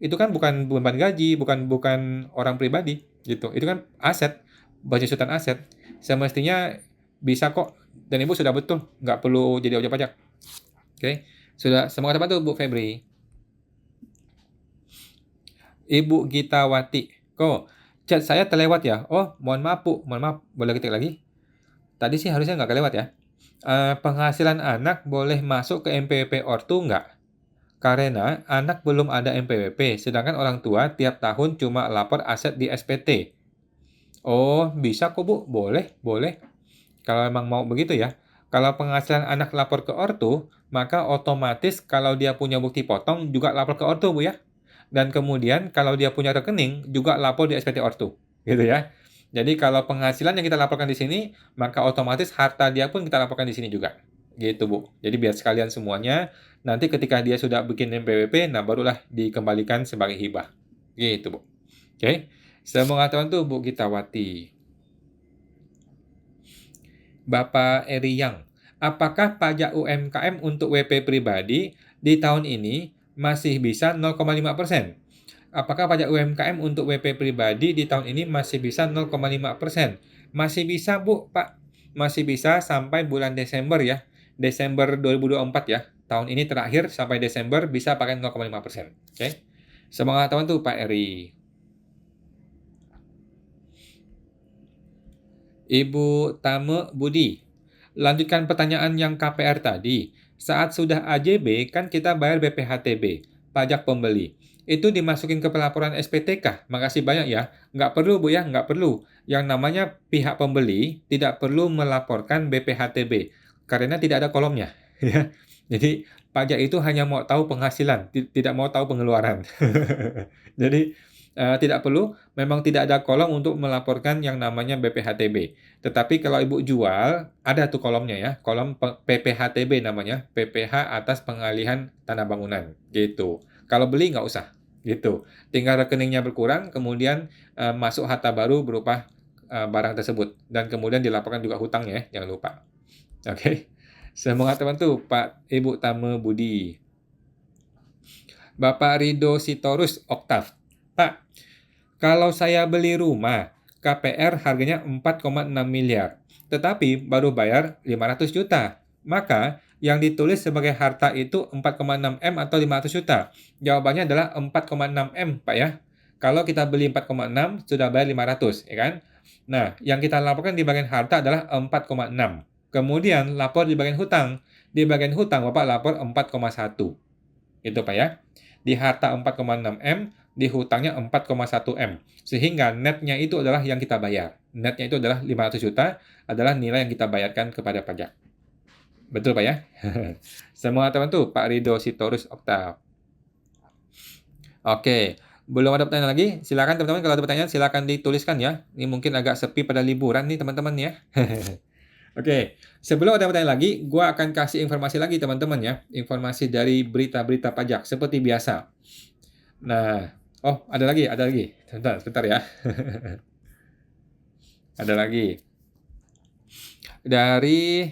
Speaker 1: Itu kan bukan beban gaji, bukan bukan orang pribadi, gitu. Itu kan aset, penyusutan aset. Semestinya bisa kok, dan Ibu sudah betul, nggak perlu jadi objek pajak. Oke, sudah semangat apa tuh Bu Febri? Ibu Gitawati, kok chat saya terlewat ya? Oh, mohon maaf Bu, mohon maaf, boleh ketik lagi? Tadi sih harusnya nggak kelewat ya. Penghasilan anak boleh masuk ke MPWP ortu nggak? Karena anak belum ada MPWP, sedangkan orang tua tiap tahun cuma lapor aset di SPT. Oh, bisa kok Bu, boleh, boleh. Kalau memang mau begitu ya. Kalau penghasilan anak lapor ke ortu, maka otomatis kalau dia punya bukti potong juga lapor ke ortu, Bu ya. Dan kemudian kalau dia punya rekening juga lapor di SPT ortu, gitu ya. Jadi kalau penghasilan yang kita laporkan di sini, maka otomatis harta dia pun kita laporkan di sini juga. Gitu, Bu. Jadi biar sekalian semuanya, nanti ketika dia sudah bikin NPWP, nah barulah dikembalikan sebagai hibah. Gitu, Bu. Oke. Semoga teman tuh Bu Gitawati. Bapak Eri Yang, apakah pajak UMKM untuk WP pribadi di tahun ini masih bisa 0,5%? Apakah pajak UMKM untuk WP pribadi di tahun ini masih bisa 0,5%? Masih bisa, Bu, Pak. Masih bisa sampai bulan Desember ya. Desember 2024 ya. Tahun ini terakhir sampai Desember bisa pakai 0,5%. Oke. Semangat teman tuh Pak Eri. Ibu Tame Budi, lanjutkan pertanyaan yang KPR tadi. Saat sudah AJB, kan kita bayar BPHTB, pajak pembeli. Itu dimasukin ke pelaporan SPT kah? Makasih banyak ya. Nggak perlu, Bu ya, nggak perlu. Yang namanya pihak pembeli tidak perlu melaporkan BPHTB, karena tidak ada kolomnya. Ya. Jadi, pajak itu hanya mau tahu penghasilan, tidak mau tahu pengeluaran. Jadi, tidak perlu, memang tidak ada kolom untuk melaporkan yang namanya BPHTB. Tetapi kalau Ibu jual, ada tuh kolomnya ya, kolom PPHTB namanya, PPH atas pengalihan tanah bangunan, gitu. Kalau beli nggak usah, gitu. Tinggal rekeningnya berkurang, kemudian masuk harta baru berupa barang tersebut. Dan kemudian dilaporkan juga hutangnya ya, jangan lupa. Oke. Semangat teman-teman Pak Ibu Tama Budi. Bapak Rido Sitorus Oktav. Pak, kalau saya beli rumah, KPR harganya 4,6 miliar, tetapi baru bayar 500 juta. Maka yang ditulis sebagai harta itu 4,6 M atau 500 juta. Jawabannya adalah 4,6 M, Pak ya. Kalau kita beli 4,6, sudah bayar 500, ya kan? Nah, yang kita laporkan di bagian harta adalah 4,6. Kemudian lapor di bagian hutang. Di bagian hutang Bapak lapor 4,1. Itu Pak ya. Di harta 4,6 M, di hutangnya 4,1 M. Sehingga netnya itu adalah yang kita bayar. Netnya itu adalah 500 juta, adalah nilai yang kita bayarkan kepada pajak. Betul Pak ya? Semua teman tuh Pak Rido Sitorus Oktav. Oke, belum ada pertanyaan lagi? Silakan teman-teman, kalau ada pertanyaan silakan dituliskan ya. Ini mungkin agak sepi pada liburan nih teman-teman ya. Oke, sebelum ada pertanyaan lagi, gua akan kasih informasi lagi teman-teman ya. Informasi dari berita-berita pajak seperti biasa. Nah, oh ada lagi. Sebentar ya. Ada lagi. Dari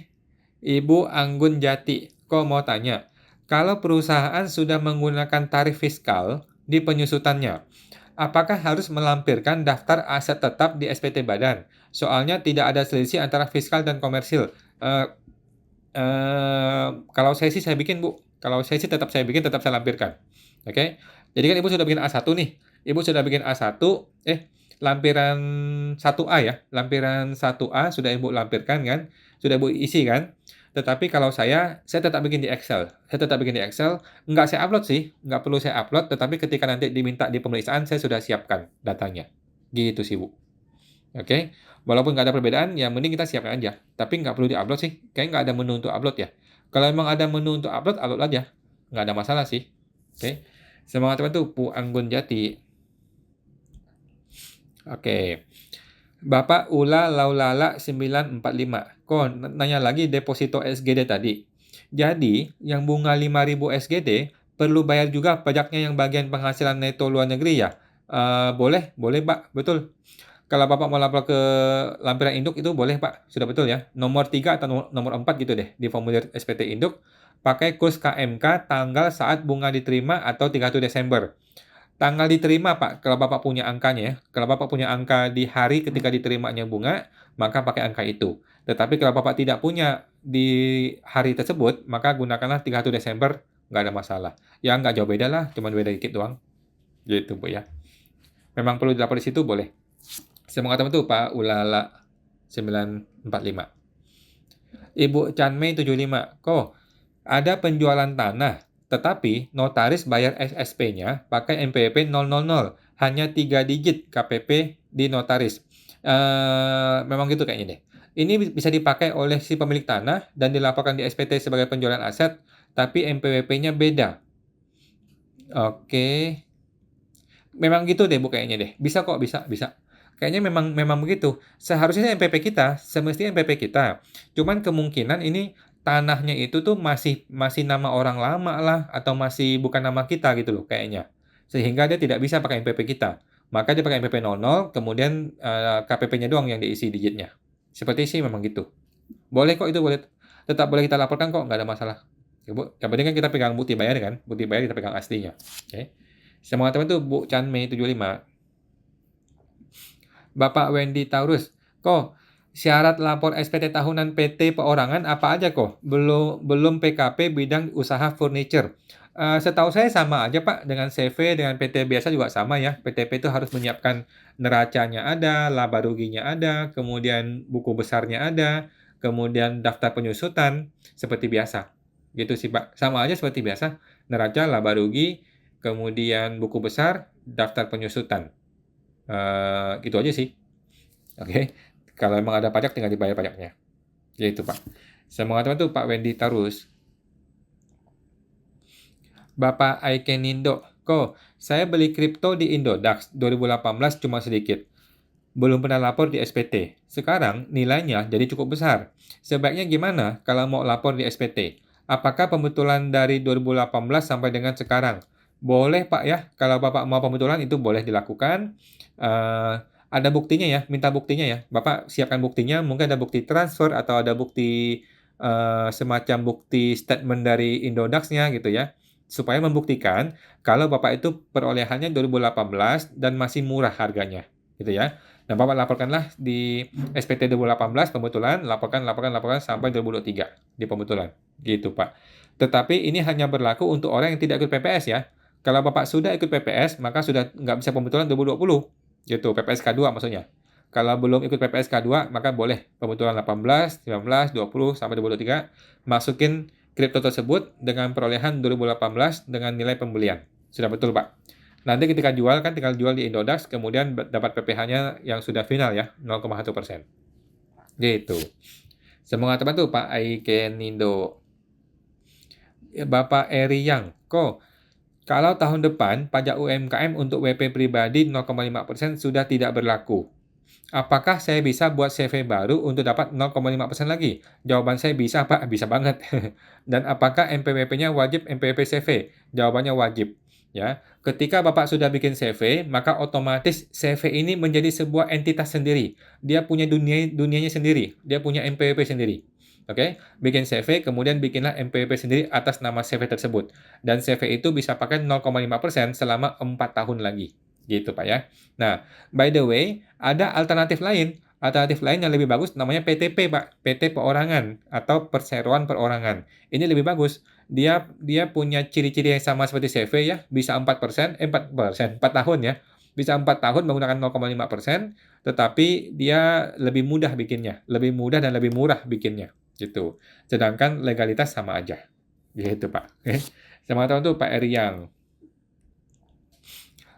Speaker 1: Ibu Anggun Jati, kok mau tanya, kalau perusahaan sudah menggunakan tarif fiskal di penyusutannya, apakah harus melampirkan daftar aset tetap di SPT Badan? Soalnya tidak ada selisih antara fiskal dan komersil. Kalau saya sih saya bikin, Bu. Kalau saya sih tetap saya bikin, tetap saya lampirkan. Oke. Jadi kan Ibu sudah bikin A1 nih. Ibu sudah bikin A1, lampiran 1A ya. Lampiran 1A sudah Ibu lampirkan kan? Sudah Ibu isi kan? Tetapi kalau saya tetap bikin di Excel. Saya tetap bikin di Excel. Nggak saya upload sih. Nggak perlu saya upload. Tetapi ketika nanti diminta di pemeriksaan, saya sudah siapkan datanya. Gitu sih, Bu. Oke. Walaupun nggak ada perbedaan, yang mending kita siapkan aja. Tapi nggak perlu di-upload sih. Kayaknya nggak ada menu untuk upload ya. Kalau emang ada menu untuk upload, upload aja. Nggak ada masalah sih. Oke. Semangat teman tuh, Pu Anggun Jati. Oke. Bapak Ula Laulala 945. Kok nanya lagi deposito SGD tadi. Jadi, yang bunga 5.000 SGD perlu bayar juga pajaknya yang bagian penghasilan neto luar negeri ya? Boleh, Pak. Betul. Kalau Bapak mau lapor ke lampiran induk itu boleh Pak, sudah betul ya. Nomor 3 atau nomor 4 gitu deh di formulir SPT induk. Pakai kurs KMK tanggal saat bunga diterima atau 31 Desember. Tanggal diterima Pak, kalau Bapak punya angkanya ya. Kalau Bapak punya angka di hari ketika diterimanya bunga, maka pakai angka itu. Tetapi kalau Bapak tidak punya di hari tersebut, maka gunakanlah 31 Desember, nggak ada masalah. Ya nggak jauh beda lah, cuma beda dikit doang. Gitu Bu ya. Memang perlu dilapor di situ boleh. Semangat teman tuh Pak Ulala 945. Ibu Chanmei 75. Kok ada penjualan tanah, tetapi notaris bayar SSP-nya pakai NPWP 000, hanya 3 digit KPP di notaris. Memang gitu kayaknya deh. Ini bisa dipakai oleh si pemilik tanah dan dilaporkan di SPT sebagai penjualan aset, tapi NPWP-nya beda. Oke. Memang gitu deh Bu kayaknya deh. Bisa kok, bisa. Kayaknya memang begitu. Seharusnya semestinya MPP kita. Cuman kemungkinan ini tanahnya itu tuh masih nama orang lama lah atau masih bukan nama kita gitu loh kayaknya. Sehingga dia tidak bisa pakai MPP kita. Maka dia pakai MPP 00, kemudian KPP-nya doang yang diisi digitnya. Seperti sih memang gitu. Boleh kok itu boleh. Tetap boleh kita laporkan kok, nggak ada masalah. Ya, Bu. Yang penting kan kita pegang bukti bayar kan. Bukti bayar kita pegang aslinya. Oke. Semangat teman tuh Bu Chan Mei 75. Bapak Wendy Taurus, kok syarat lapor SPT tahunan PT perorangan apa aja kok? Belum PKP bidang usaha furniture. Setahu saya sama aja Pak dengan CV dengan PT biasa juga sama ya. PTP itu harus menyiapkan neracanya ada, laba ruginya ada, kemudian buku besarnya ada, kemudian daftar penyusutan seperti biasa. Gitu sih Pak. Sama aja seperti biasa. Neraca, laba rugi, kemudian buku besar, daftar penyusutan. Gitu aja sih. Oke. Kalau emang ada pajak tinggal dibayar pajaknya. Ya itu Pak. Semangat teman tuh Pak Wendy Tarus. Bapak Aikenindo, kok saya beli kripto di Indodax 2018 cuma sedikit. Belum pernah lapor di SPT. Sekarang nilainya jadi cukup besar. Sebaiknya gimana kalau mau lapor di SPT? Apakah pembetulan dari 2018 sampai dengan sekarang? Boleh Pak ya, kalau Bapak mau pembetulan itu boleh dilakukan. Ada buktinya ya, minta buktinya ya. Bapak siapkan buktinya, mungkin ada bukti transfer atau ada bukti semacam bukti statement dari Indodax-nya gitu ya, supaya membuktikan kalau Bapak itu perolehannya 2018 dan masih murah harganya, gitu ya. Nah, Bapak laporkanlah di SPT 2018 pembetulan, laporkan sampai 2023 di pembetulan, gitu Pak. Tetapi ini hanya berlaku untuk orang yang tidak ikut PPS ya. Kalau Bapak sudah ikut PPS, maka sudah nggak bisa pembetulan 2020, gitu, PPS K2 maksudnya. Kalau belum ikut PPS K2, maka boleh pembetulan 18, 19, 20, sampai 2023, masukin kripto tersebut dengan perolehan 2018 dengan nilai pembelian. Sudah betul, Pak. Nanti ketika jual kan tinggal jual di Indodax, kemudian dapat PPh-nya yang sudah final ya, 0,1%. Gitu. Semoga terbantu Pak Aikenindo. Bapak Eri Yang, kok kalau tahun depan pajak UMKM untuk WP pribadi 0,5% sudah tidak berlaku. Apakah saya bisa buat CV baru untuk dapat 0,5% lagi? Jawaban saya bisa, Pak. Bisa banget. Dan apakah NPWP-nya wajib NPWP CV? Jawabannya wajib. Ya, ketika Bapak sudah bikin CV, maka otomatis CV ini menjadi sebuah entitas sendiri. Dia punya dunianya sendiri. Dia punya NPWP sendiri. Oke, bikin CV, kemudian bikinlah NPWP sendiri atas nama CV tersebut. Dan CV itu bisa pakai 0,5% selama 4 tahun lagi. Gitu, Pak ya. Nah, by the way, ada alternatif lain. Alternatif lain yang lebih bagus namanya PTP, Pak. PT perorangan atau perseroan perorangan. Ini lebih bagus. Dia punya ciri-ciri yang sama seperti CV ya, bisa 4%, 4 tahun ya. Bisa 4 tahun menggunakan 0,5%, tetapi dia lebih mudah bikinnya, lebih mudah dan lebih murah bikinnya, gitu. Sedangkan legalitas sama aja. Gitu, Pak. Selamat tahun tuh Pak Eriang.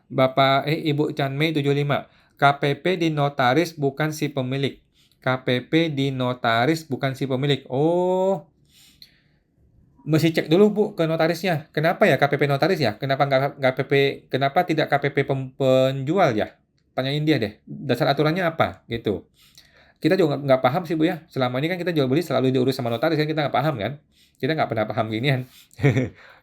Speaker 1: Ibu Chanmei 75. KPP di notaris bukan si pemilik. KPP di notaris bukan si pemilik. Oh, mesti cek dulu Bu ke notarisnya. Kenapa ya KPP notaris ya? Kenapa nggak KPP? Kenapa tidak KPP penjual ya? Tanyain dia deh. Dasar aturannya apa? Gitu. Kita juga nggak paham sih Bu ya. Selama ini kan kita jual beli selalu diurus sama notaris kan kita nggak paham kan? Kita nggak pernah paham ginian.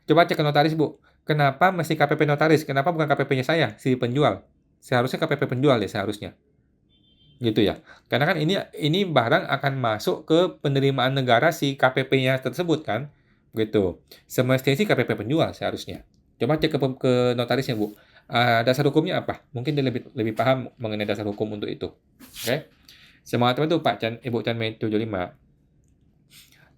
Speaker 1: Coba cek ke notaris Bu. Kenapa mesti KPP notaris? Kenapa bukan KPP-nya saya, si penjual? Seharusnya KPP penjual deh seharusnya. Gitu ya. Karena kan ini barang akan masuk ke penerimaan negara si KPP-nya tersebut kan. Gitu. Semestinya sih KPP penjual seharusnya. Coba cek ke notarisnya Bu. Dasar hukumnya apa? Mungkin dia lebih paham mengenai dasar hukum untuk itu. Oke. Semangat teman tuh Pak Ibu Chan Mei 75.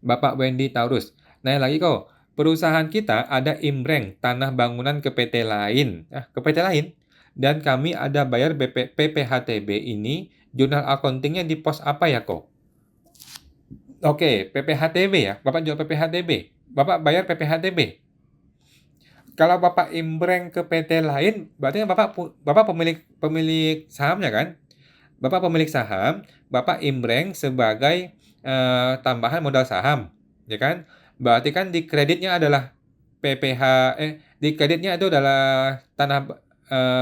Speaker 1: Bapak Wendy Taurus. Nanya lagi kok. Perusahaan kita ada imbreng tanah bangunan ke PT lain. Ke PT lain. Dan kami ada bayar PPHTB ini. Jurnal accounting-nya di pos apa ya kok? Oke, PPHTB ya. Bapak jual PPHTB. Bapak bayar PPHTB. Kalau Bapak imbreng ke PT lain, berarti kan Bapak pemilik sahamnya kan? Bapak pemilik saham, Bapak imbreng sebagai tambahan modal saham, ya kan? Berarti kan di kreditnya adalah di kreditnya itu adalah tanah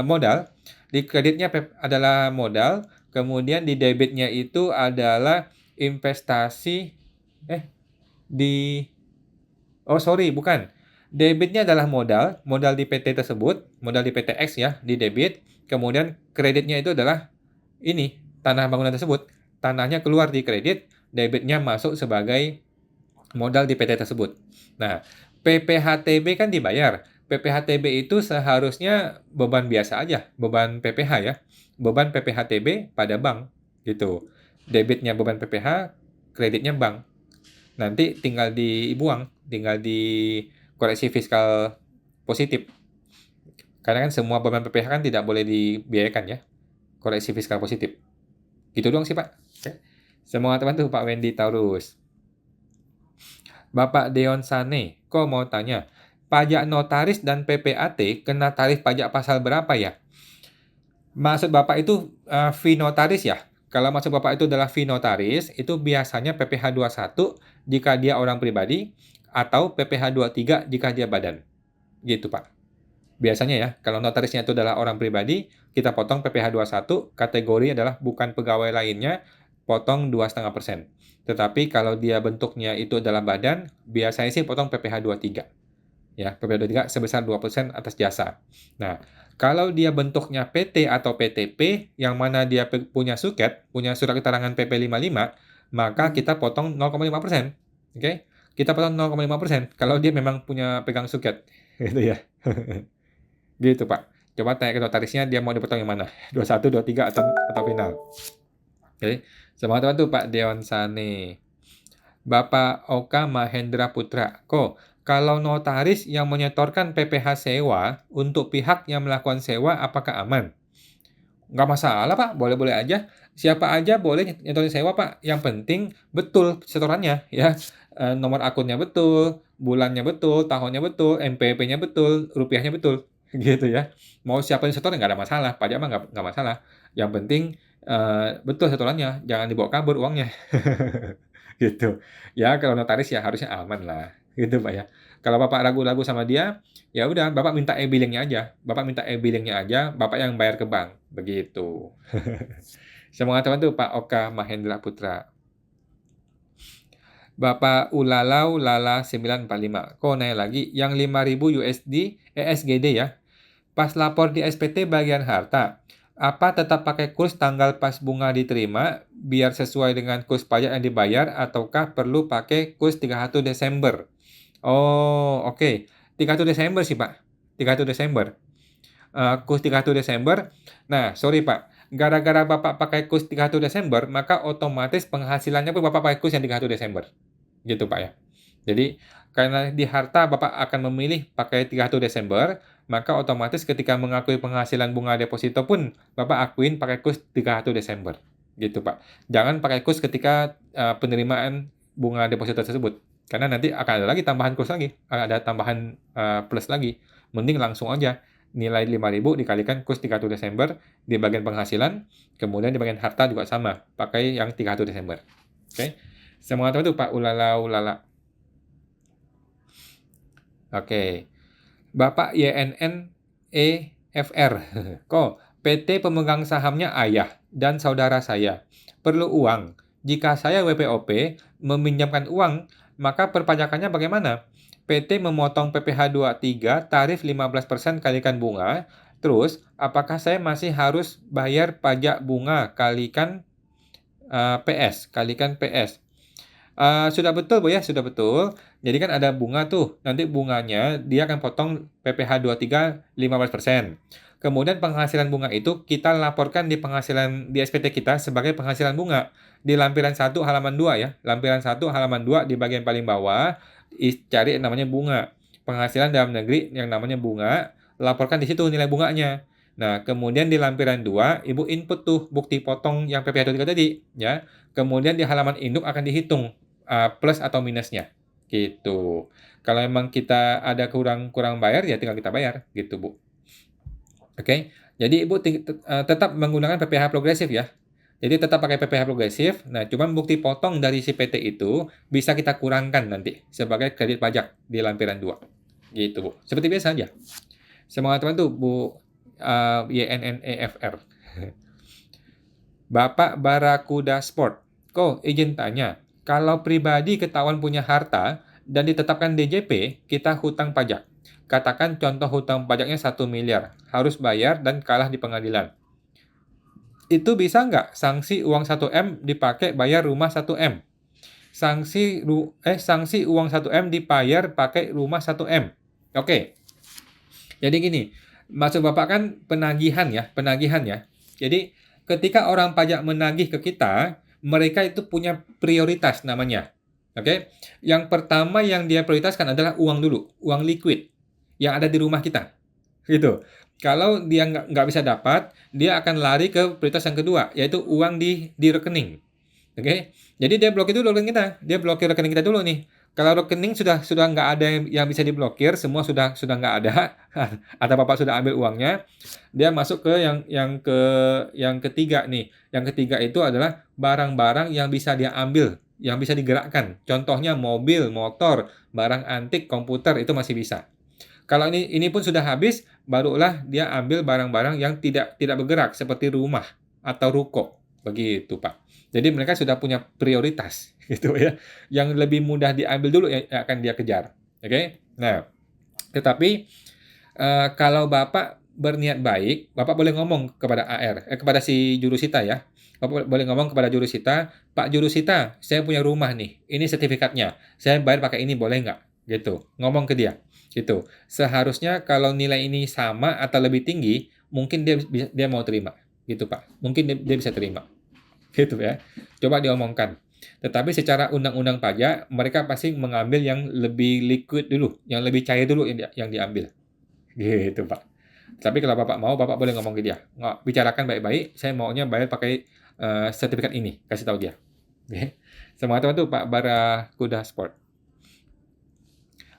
Speaker 1: modal, di kreditnya adalah modal, kemudian di debitnya itu adalah investasi, di, oh sorry, bukan. Debitnya adalah modal di PT tersebut, modal di PT X ya, di debit, kemudian kreditnya itu adalah ini, tanah bangunan tersebut. Tanahnya keluar di kredit, debitnya masuk sebagai modal di PT tersebut. Nah, PPHTB kan dibayar. PPHTB itu seharusnya beban biasa aja, beban PPH ya. Beban PPHTB pada bank, gitu. Debitnya beban PPH, kreditnya bank. Nanti tinggal dibuang, tinggal dikoreksi fiskal positif. Karena kan semua beban PPH kan tidak boleh dibiayakan ya. Koreksi fiskal positif. Gitu doang sih, Pak. Oke. Semua teman tuh Pak Wendy Taurus. Bapak Deon Sane, kok mau tanya, pajak notaris dan PPAT kena tarif pajak pasal berapa ya? Maksud Bapak itu fee notaris ya? Kalau maksud Bapak itu adalah fee notaris, itu biasanya PPh 21 jika dia orang pribadi atau PPh 23 jika dia badan. Gitu, Pak. Biasanya ya, kalau notarisnya itu adalah orang pribadi, kita potong PPh 21, kategori adalah bukan pegawai lainnya, potong 2,5%. Tetapi kalau dia bentuknya itu adalah badan, biasanya sih potong PPh 23. Ya, PPh 23 sebesar 2% atas jasa. Nah, kalau dia bentuknya PT atau PTP, yang mana dia punya suket, punya surat keterangan PP 55, maka kita potong 0,5%. Oke. Kita potong 0,5% kalau dia memang punya pegang suket. Gitu ya. Gitu, Pak. Coba tanya ke notarisnya dia mau dipotong yang mana? 21, 23 atau final. Oke. Semangat bantu Pak Dewan Sane. Bapak Oka Mahendra Putra. Kalau notaris yang menyetorkan PPh sewa untuk pihak yang melakukan sewa apakah aman? Nggak masalah, Pak. Boleh-boleh aja. Siapa aja boleh nyetorin sewa, Pak. Yang penting betul setorannya, ya. Nomor akunnya betul, bulannya betul, tahunnya betul, NPWP-nya betul, rupiahnya betul, gitu ya. Mau siapa yang setor nggak ada masalah, pajak mah nggak masalah. Yang penting betul setorannya, jangan dibawa kabur uangnya. Gitu. Ya kalau notaris ya harusnya aman lah, gitu Pak ya. Kalau Bapak ragu-ragu sama dia, ya udah Bapak minta e-billing-nya aja. Bapak minta e-billing-nya aja, Bapak yang bayar ke bank, begitu. Semangat teman tuh Pak Oka Mahendra Putra. Bapak Ulalau Lala 945. Nanya lagi, yang 5.000 USD ESGD ya. Pas lapor di SPT bagian harta, apa tetap pakai kurs tanggal pas bunga diterima biar sesuai dengan kurs pajak yang dibayar ataukah perlu pakai kurs 31 Desember? Oh, oke. 31 Desember sih, Pak. 31 Desember. Kurs 31 Desember. Nah, sorry, Pak. Gara-gara Bapak pakai kurs 31 Desember, maka otomatis penghasilannya pun Bapak pakai kurs yang 31 Desember. Gitu, Pak ya. Jadi, karena di harta Bapak akan memilih pakai 31 Desember, maka otomatis ketika mengakui penghasilan bunga deposito pun Bapak akuin pakai kurs 31 Desember. Gitu, Pak. Jangan pakai kurs ketika penerimaan bunga deposito tersebut. Karena nanti akan ada lagi tambahan kurs lagi, ada tambahan plus lagi. Mending langsung aja nilai 5.000 dikalikan kurs 31 Desember di bagian penghasilan, kemudian di bagian harta juga sama, pakai yang 31 Desember. Oke. Semangat itu Pak Ulala Ulala. Oke. Bapak YNN EFR. PT pemegang sahamnya ayah dan saudara saya. Perlu uang. Jika saya WPOP meminjamkan uang, maka perpajakannya bagaimana? PT memotong PPh 23 tarif 15% kalikan bunga. Terus, apakah saya masih harus bayar pajak bunga kalikan PS? Sudah betul, Bu, ya, sudah betul. Jadi kan ada bunga tuh, nanti bunganya dia akan potong PPh 23 15%. Kemudian penghasilan bunga itu kita laporkan di penghasilan di SPT kita sebagai penghasilan bunga. Di lampiran 1 halaman 2 ya. Lampiran 1 halaman 2 di bagian paling bawah cari yang namanya bunga. Penghasilan dalam negeri yang namanya bunga, laporkan di situ nilai bunganya. Nah, kemudian di lampiran 2 Ibu input tuh bukti potong yang PPh 23 tadi, ya. Kemudian di halaman induk akan dihitung plus atau minusnya, gitu. Kalau memang kita ada kurang bayar, ya tinggal kita bayar, gitu, Bu. Oke, jadi Ibu tetap menggunakan PPh progresif ya. Jadi tetap pakai PPh progresif, nah cuman bukti potong dari si PT itu bisa kita kurangkan nanti sebagai kredit pajak di lampiran 2. Gitu, Bu. Seperti biasa aja. Semangat teman tuh, Bu YNNEFR. Bapak Barakuda Sport. Izin tanya, kalau pribadi ketahuan punya harta dan ditetapkan DJP, kita hutang pajak. Katakan contoh hutang pajaknya 1 miliar, harus bayar dan kalah di pengadilan. Itu bisa nggak sanksi uang 1M dipakai bayar rumah 1M? Sanksi uang 1M dibayar pakai rumah 1M. Oke. Jadi gini, maksud Bapak kan penagihan ya. Jadi ketika orang pajak menagih ke kita, mereka itu punya prioritas namanya. Oke. Yang pertama yang dia prioritaskan adalah uang dulu, uang liquid yang ada di rumah kita. Gitu. Kalau dia nggak bisa dapat, dia akan lari ke prioritas yang kedua, yaitu uang di rekening. Oke. Jadi dia blokir dulu rekening kita. Dia blokir rekening kita dulu nih. Kalau rekening sudah nggak ada yang bisa diblokir, semua sudah nggak ada, atau Bapak sudah ambil uangnya, dia masuk ke yang ketiga nih. Yang ketiga itu adalah barang-barang yang bisa dia ambil, yang bisa digerakkan. Contohnya mobil, motor, barang antik, komputer itu masih bisa. Kalau ini pun sudah habis, barulah dia ambil barang-barang yang tidak bergerak seperti rumah atau ruko. Begitu, Pak. Jadi mereka sudah punya prioritas gitu ya. Yang lebih mudah diambil dulu yang akan dia kejar. Oke? Nah, tetapi kalau Bapak berniat baik, Bapak boleh ngomong kepada kepada si jurusita ya. Bapak boleh ngomong kepada jurusita, "Pak jurusita, saya punya rumah nih, ini sertifikatnya, saya bayar pakai ini boleh nggak?" Gitu, ngomong ke dia, gitu. Seharusnya kalau nilai ini sama atau lebih tinggi, mungkin dia mau terima, gitu Pak. Mungkin dia bisa terima, gitu ya. Coba diomongkan. Tetapi secara undang-undang pajak, mereka pasti mengambil yang lebih liquid dulu, yang lebih cair dulu yang diambil, gitu Pak. Tapi kalau Bapak mau, Bapak boleh ngomong ke dia. Bicarakan baik-baik, saya maunya bayar pakai sertifikat ini, kasih tahu dia. Oke. Semangat teman tuh Pak Barakuda Sport.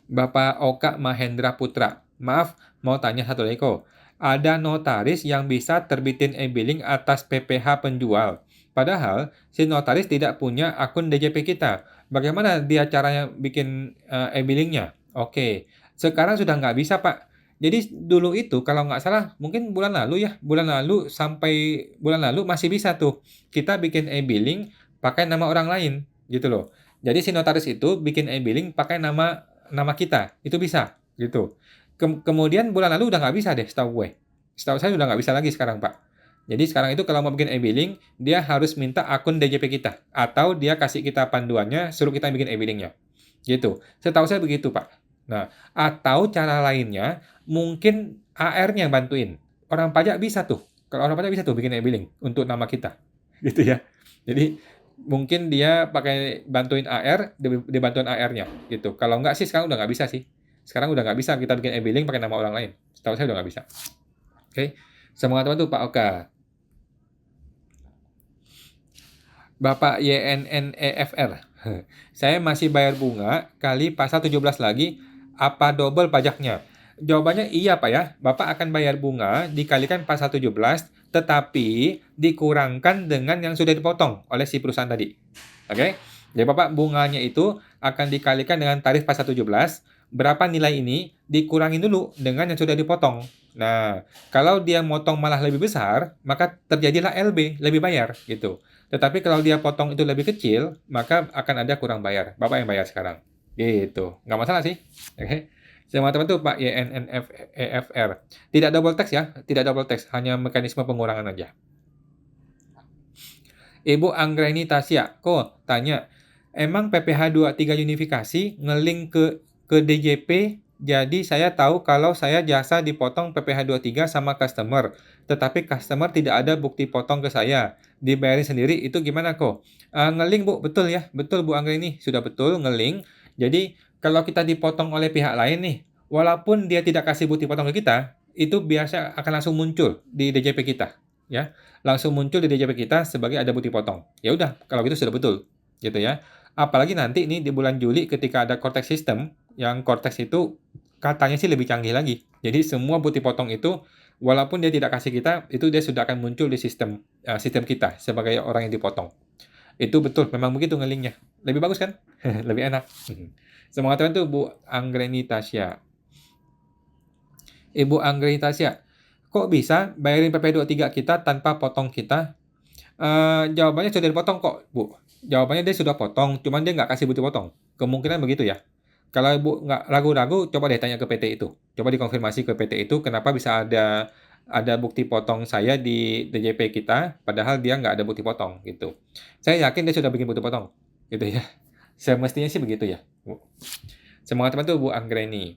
Speaker 1: Bapak Oka Mahendra Putra. Maaf, mau tanya satu lagi kok. Ada notaris yang bisa terbitin e-billing atas PPh penjual. Padahal si notaris tidak punya akun DJP kita. Bagaimana dia caranya bikin e-billingnya? Oke, sekarang sudah nggak bisa Pak. Jadi dulu itu kalau nggak salah mungkin bulan lalu ya, bulan lalu sampai bulan lalu masih bisa tuh kita bikin e-billing pakai nama orang lain gitu loh. Jadi si notaris itu bikin e-billing pakai nama nama kita, itu bisa, gitu. Kemudian bulan lalu udah nggak bisa deh setahu gue. Setahu saya udah nggak bisa lagi sekarang, Pak. Jadi sekarang itu kalau mau bikin e-billing, dia harus minta akun DJP kita. Atau dia kasih kita panduannya, suruh kita bikin e-billingnya. Gitu. Setahu saya begitu, Pak. Nah, atau cara lainnya, mungkin AR-nya yang bantuin. Orang pajak bisa tuh. Kalau orang pajak bisa tuh bikin e-billing untuk nama kita. Gitu ya. Jadi mungkin dia pakai bantuin AR, dibantuin AR-nya gitu. Kalau nggak sih sekarang udah nggak bisa sih. Sekarang udah nggak bisa kita bikin e-billing pakai nama orang lain. Setahu saya udah nggak bisa. Oke. Semangat teman tuh Pak Oka. Bapak YNNEFR. Saya masih bayar bunga kali pasal 17 lagi, apa double pajaknya? Jawabannya iya Pak ya. Bapak akan bayar bunga dikalikan pasal 17, tetapi dikurangkan dengan yang sudah dipotong oleh si perusahaan tadi. Oke? Jadi Bapak bunganya itu akan dikalikan dengan tarif pasal 17, berapa nilai ini dikurangin dulu dengan yang sudah dipotong. Nah, kalau dia motong malah lebih besar, maka terjadilah LB, lebih bayar gitu. Tetapi kalau dia potong itu lebih kecil, maka akan ada kurang bayar. Bapak yang bayar sekarang. Gitu. Nggak masalah sih. Oke. Sama teman tuh Pak YNNEFR. Tidak double tax ya. Tidak double tax. Hanya mekanisme pengurangan aja. Ibu Anggreni Tasya. Kok tanya. Emang PPh 23 unifikasi ngelink ke DJP, jadi saya tahu kalau saya jasa dipotong PPh 23 sama customer, tetapi customer tidak ada bukti potong ke saya, dibayarin sendiri, itu gimana kok? Ngelink Bu, betul ya, betul Bu Anggreni, sudah betul ngelink. Jadi kalau kita dipotong oleh pihak lain nih, walaupun dia tidak kasih bukti potong ke kita, itu biasa akan langsung muncul di DJP kita, ya, langsung muncul di DJP kita sebagai ada bukti potong. Ya udah, kalau gitu sudah betul, gitu ya. Apalagi nanti ini di bulan Juli ketika ada Cortex System, yang Cortex itu katanya sih lebih canggih lagi. Jadi semua bukti potong itu, walaupun dia tidak kasih kita, itu dia sudah akan muncul di sistem kita sebagai orang yang dipotong. Itu betul, memang begitu ngelinknya. Lebih bagus kan? Lebih enak. Semangat teman tuh Bu Anggreni Tasya. Ibu Anggreni Tasya, kok bisa bayarin PP 23 kita tanpa potong kita? Jawabannya sudah dipotong kok, Bu. Jawabannya dia sudah potong, cuman dia nggak kasih bukti potong. Kemungkinan begitu ya. Kalau Ibu nggak ragu-ragu, coba deh tanya ke PT itu. Coba dikonfirmasi ke PT itu kenapa bisa ada bukti potong saya di DJP kita, padahal dia nggak ada bukti potong gitu. Saya yakin dia sudah bikin bukti potong, gitu ya. Semestinya sih begitu ya, Bu. Semangat teman tuh Bu Anggreni.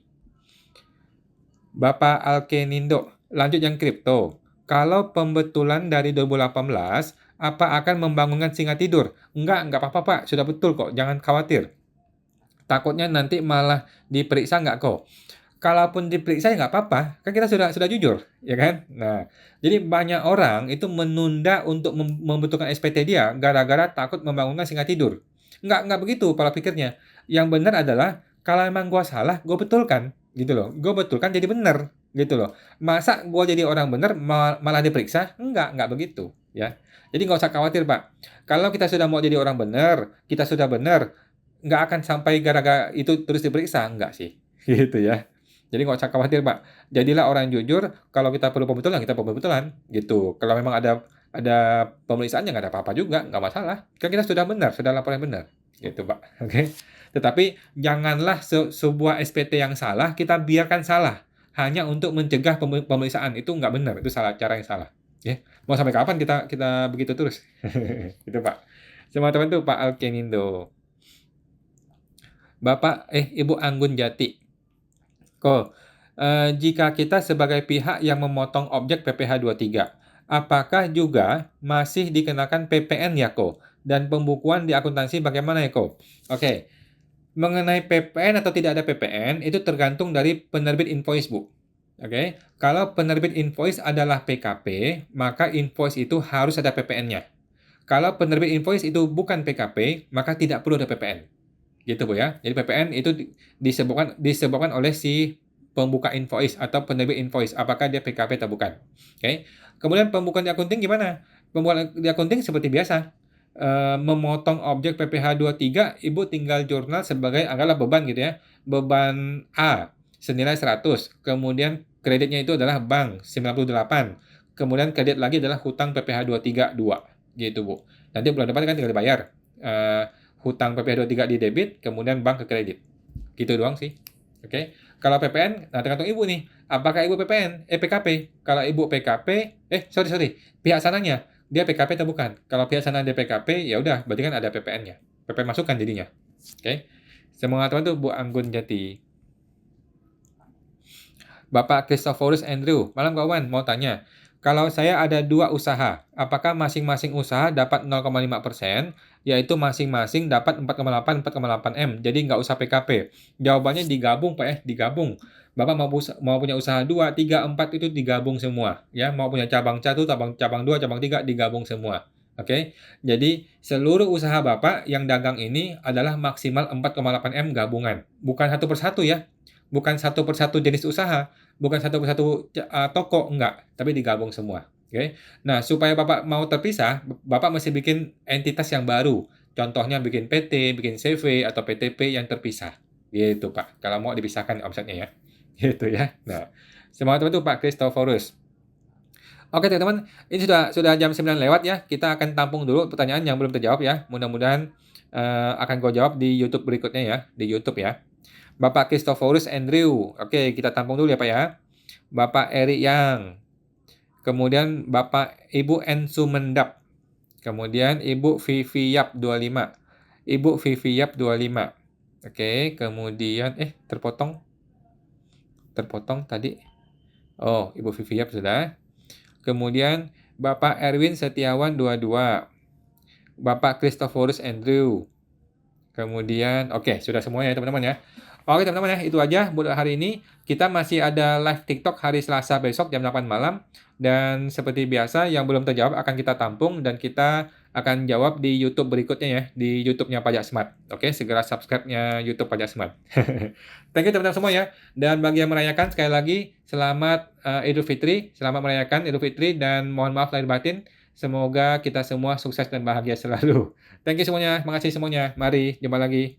Speaker 1: Bapak Alkenindo, lanjut yang kripto. Kalau pembetulan dari 2018, apa akan membangunkan singa tidur? Enggak apa-apa Pak, sudah betul kok, jangan khawatir. Takutnya nanti malah diperiksa nggak kok. Kalaupun diperiksa ya nggak apa-apa, kan kita sudah jujur, ya kan? Nah, jadi banyak orang itu menunda untuk membetulkan SPT dia gara-gara takut membangunkan singa tidur. Nggak begitu pola pikirnya. Yang benar adalah kalau emang gua salah, gua betulkan, gitu loh. Gua betulkan jadi benar, gitu loh. Masa gua jadi orang benar malah diperiksa? Nggak begitu, ya. Jadi nggak usah khawatir, Pak. Kalau kita sudah mau jadi orang benar, kita sudah benar, nggak akan sampai gara-gara itu terus diperiksa, nggak sih, gitu ya. Jadi nggak usah khawatir Pak. Jadilah orang yang jujur. Kalau kita perlu pembetulan, kita pembetulan, gitu. Kalau memang ada pemeriksaan ya nggak ada apa-apa juga, nggak masalah. Kan kita sudah benar, sudah laporan benar, gitu Pak. Oke. Tetapi janganlah sebuah SPT yang salah kita biarkan salah hanya untuk mencegah pemeriksaan, itu nggak benar, itu salah, cara yang salah. Ya. Mau sampai kapan kita kita begitu terus? Itu Pak. Semua teman tuh Pak Alkenindo. Ibu Anggun Jati. Jika kita sebagai pihak yang memotong objek PPh 23, apakah juga masih dikenakan PPN ya, Ko? Dan pembukuan di akuntansi bagaimana ya, Ko? Oke, mengenai PPN atau tidak ada PPN, itu tergantung dari penerbit invoice, Bu. Oke, kalau penerbit invoice adalah PKP, maka invoice itu harus ada PPN-nya. Kalau penerbit invoice itu bukan PKP, maka tidak perlu ada PPN. Gitu, Bu ya. Jadi PPN itu disebabkan oleh si pembuka invoice atau penerbit invoice, apakah dia PKP atau bukan. Oke. Kemudian pembukaan di accounting gimana? Pembukaan di accounting seperti biasa. Memotong objek PPh 23, Ibu tinggal jurnal sebagai anggaplah beban gitu ya. Beban A senilai 100, kemudian kreditnya itu adalah bank 98. Kemudian kredit lagi adalah hutang PPh 23 2 gitu, Bu. Nanti bulan depan kan tinggal dibayar. Hutang PPh 23 di debit, kemudian bank ke kredit. Gitu doang sih. Oke. Kalau PPN, nah tergantung Ibu nih. Apakah Ibu PKP? Kalau Ibu PKP, sorry. Pihak sananya, dia PKP atau bukan? Kalau pihak sana dia PKP, ya udah, berarti kan ada PPN-nya. PPN masukkan jadinya. Oke. Semoga teman tuh Bu Anggun Jati. Bapak Christophorus Andrew, malam kawan, mau tanya. Kalau saya ada 2 usaha, apakah masing-masing usaha dapat 0,5%, yaitu masing-masing dapat 4,8 M, jadi nggak usah PKP. Jawabannya digabung, Pak ya, digabung. Bapak mau punya usaha 2, 3, 4 itu digabung semua. Ya, mau punya cabang 1, cabang 2, cabang 3 digabung semua. Oke, jadi seluruh usaha Bapak yang dagang ini adalah maksimal 4,8 M gabungan. Bukan satu persatu ya, bukan satu persatu jenis usaha, bukan satu persatu toko, enggak, tapi digabung semua. Oke. Nah, supaya Bapak mau terpisah, Bapak mesti bikin entitas yang baru. Contohnya bikin PT, bikin CV, atau PTP yang terpisah. Gitu, Pak. Kalau mau dipisahkan omsetnya ya. Gitu ya. Nah, semangat teman-teman Pak Christophorus. Oke teman-teman, ini sudah jam 9 lewat ya. Kita akan tampung dulu pertanyaan yang belum terjawab ya. Mudah-mudahan akan gue jawab di YouTube berikutnya ya, di YouTube ya. Bapak Christophorus Andrew. Oke, kita tampung dulu ya Pak ya. Bapak Eri Yang. Kemudian Bapak Ibu Ensu Mendap. Kemudian Ibu Vivi Yap 25. Ibu Vivi Yap 25. Oke, kemudian terpotong. Terpotong tadi. Oh, Ibu Vivi Yap sudah. Kemudian Bapak Erwin Setiawan 22. Bapak Christophorus Andrew. Kemudian, oke, sudah semuanya ya teman-teman ya. Oke teman-teman ya, itu aja buat hari ini. Kita masih ada live TikTok hari Selasa besok jam 8 malam. Dan seperti biasa, yang belum terjawab akan kita tampung dan kita akan jawab di YouTube berikutnya ya, di YouTube-nya Pajak Smart. Oke, segera subscribe-nya YouTube Pajak Smart. Thank you teman-teman semua ya. Dan bagi yang merayakan, sekali lagi, selamat Idul Fitri. Selamat merayakan Idul Fitri dan mohon maaf lahir batin. Semoga kita semua sukses dan bahagia selalu. Thank you semuanya. Makasih semuanya. Mari, jumpa lagi.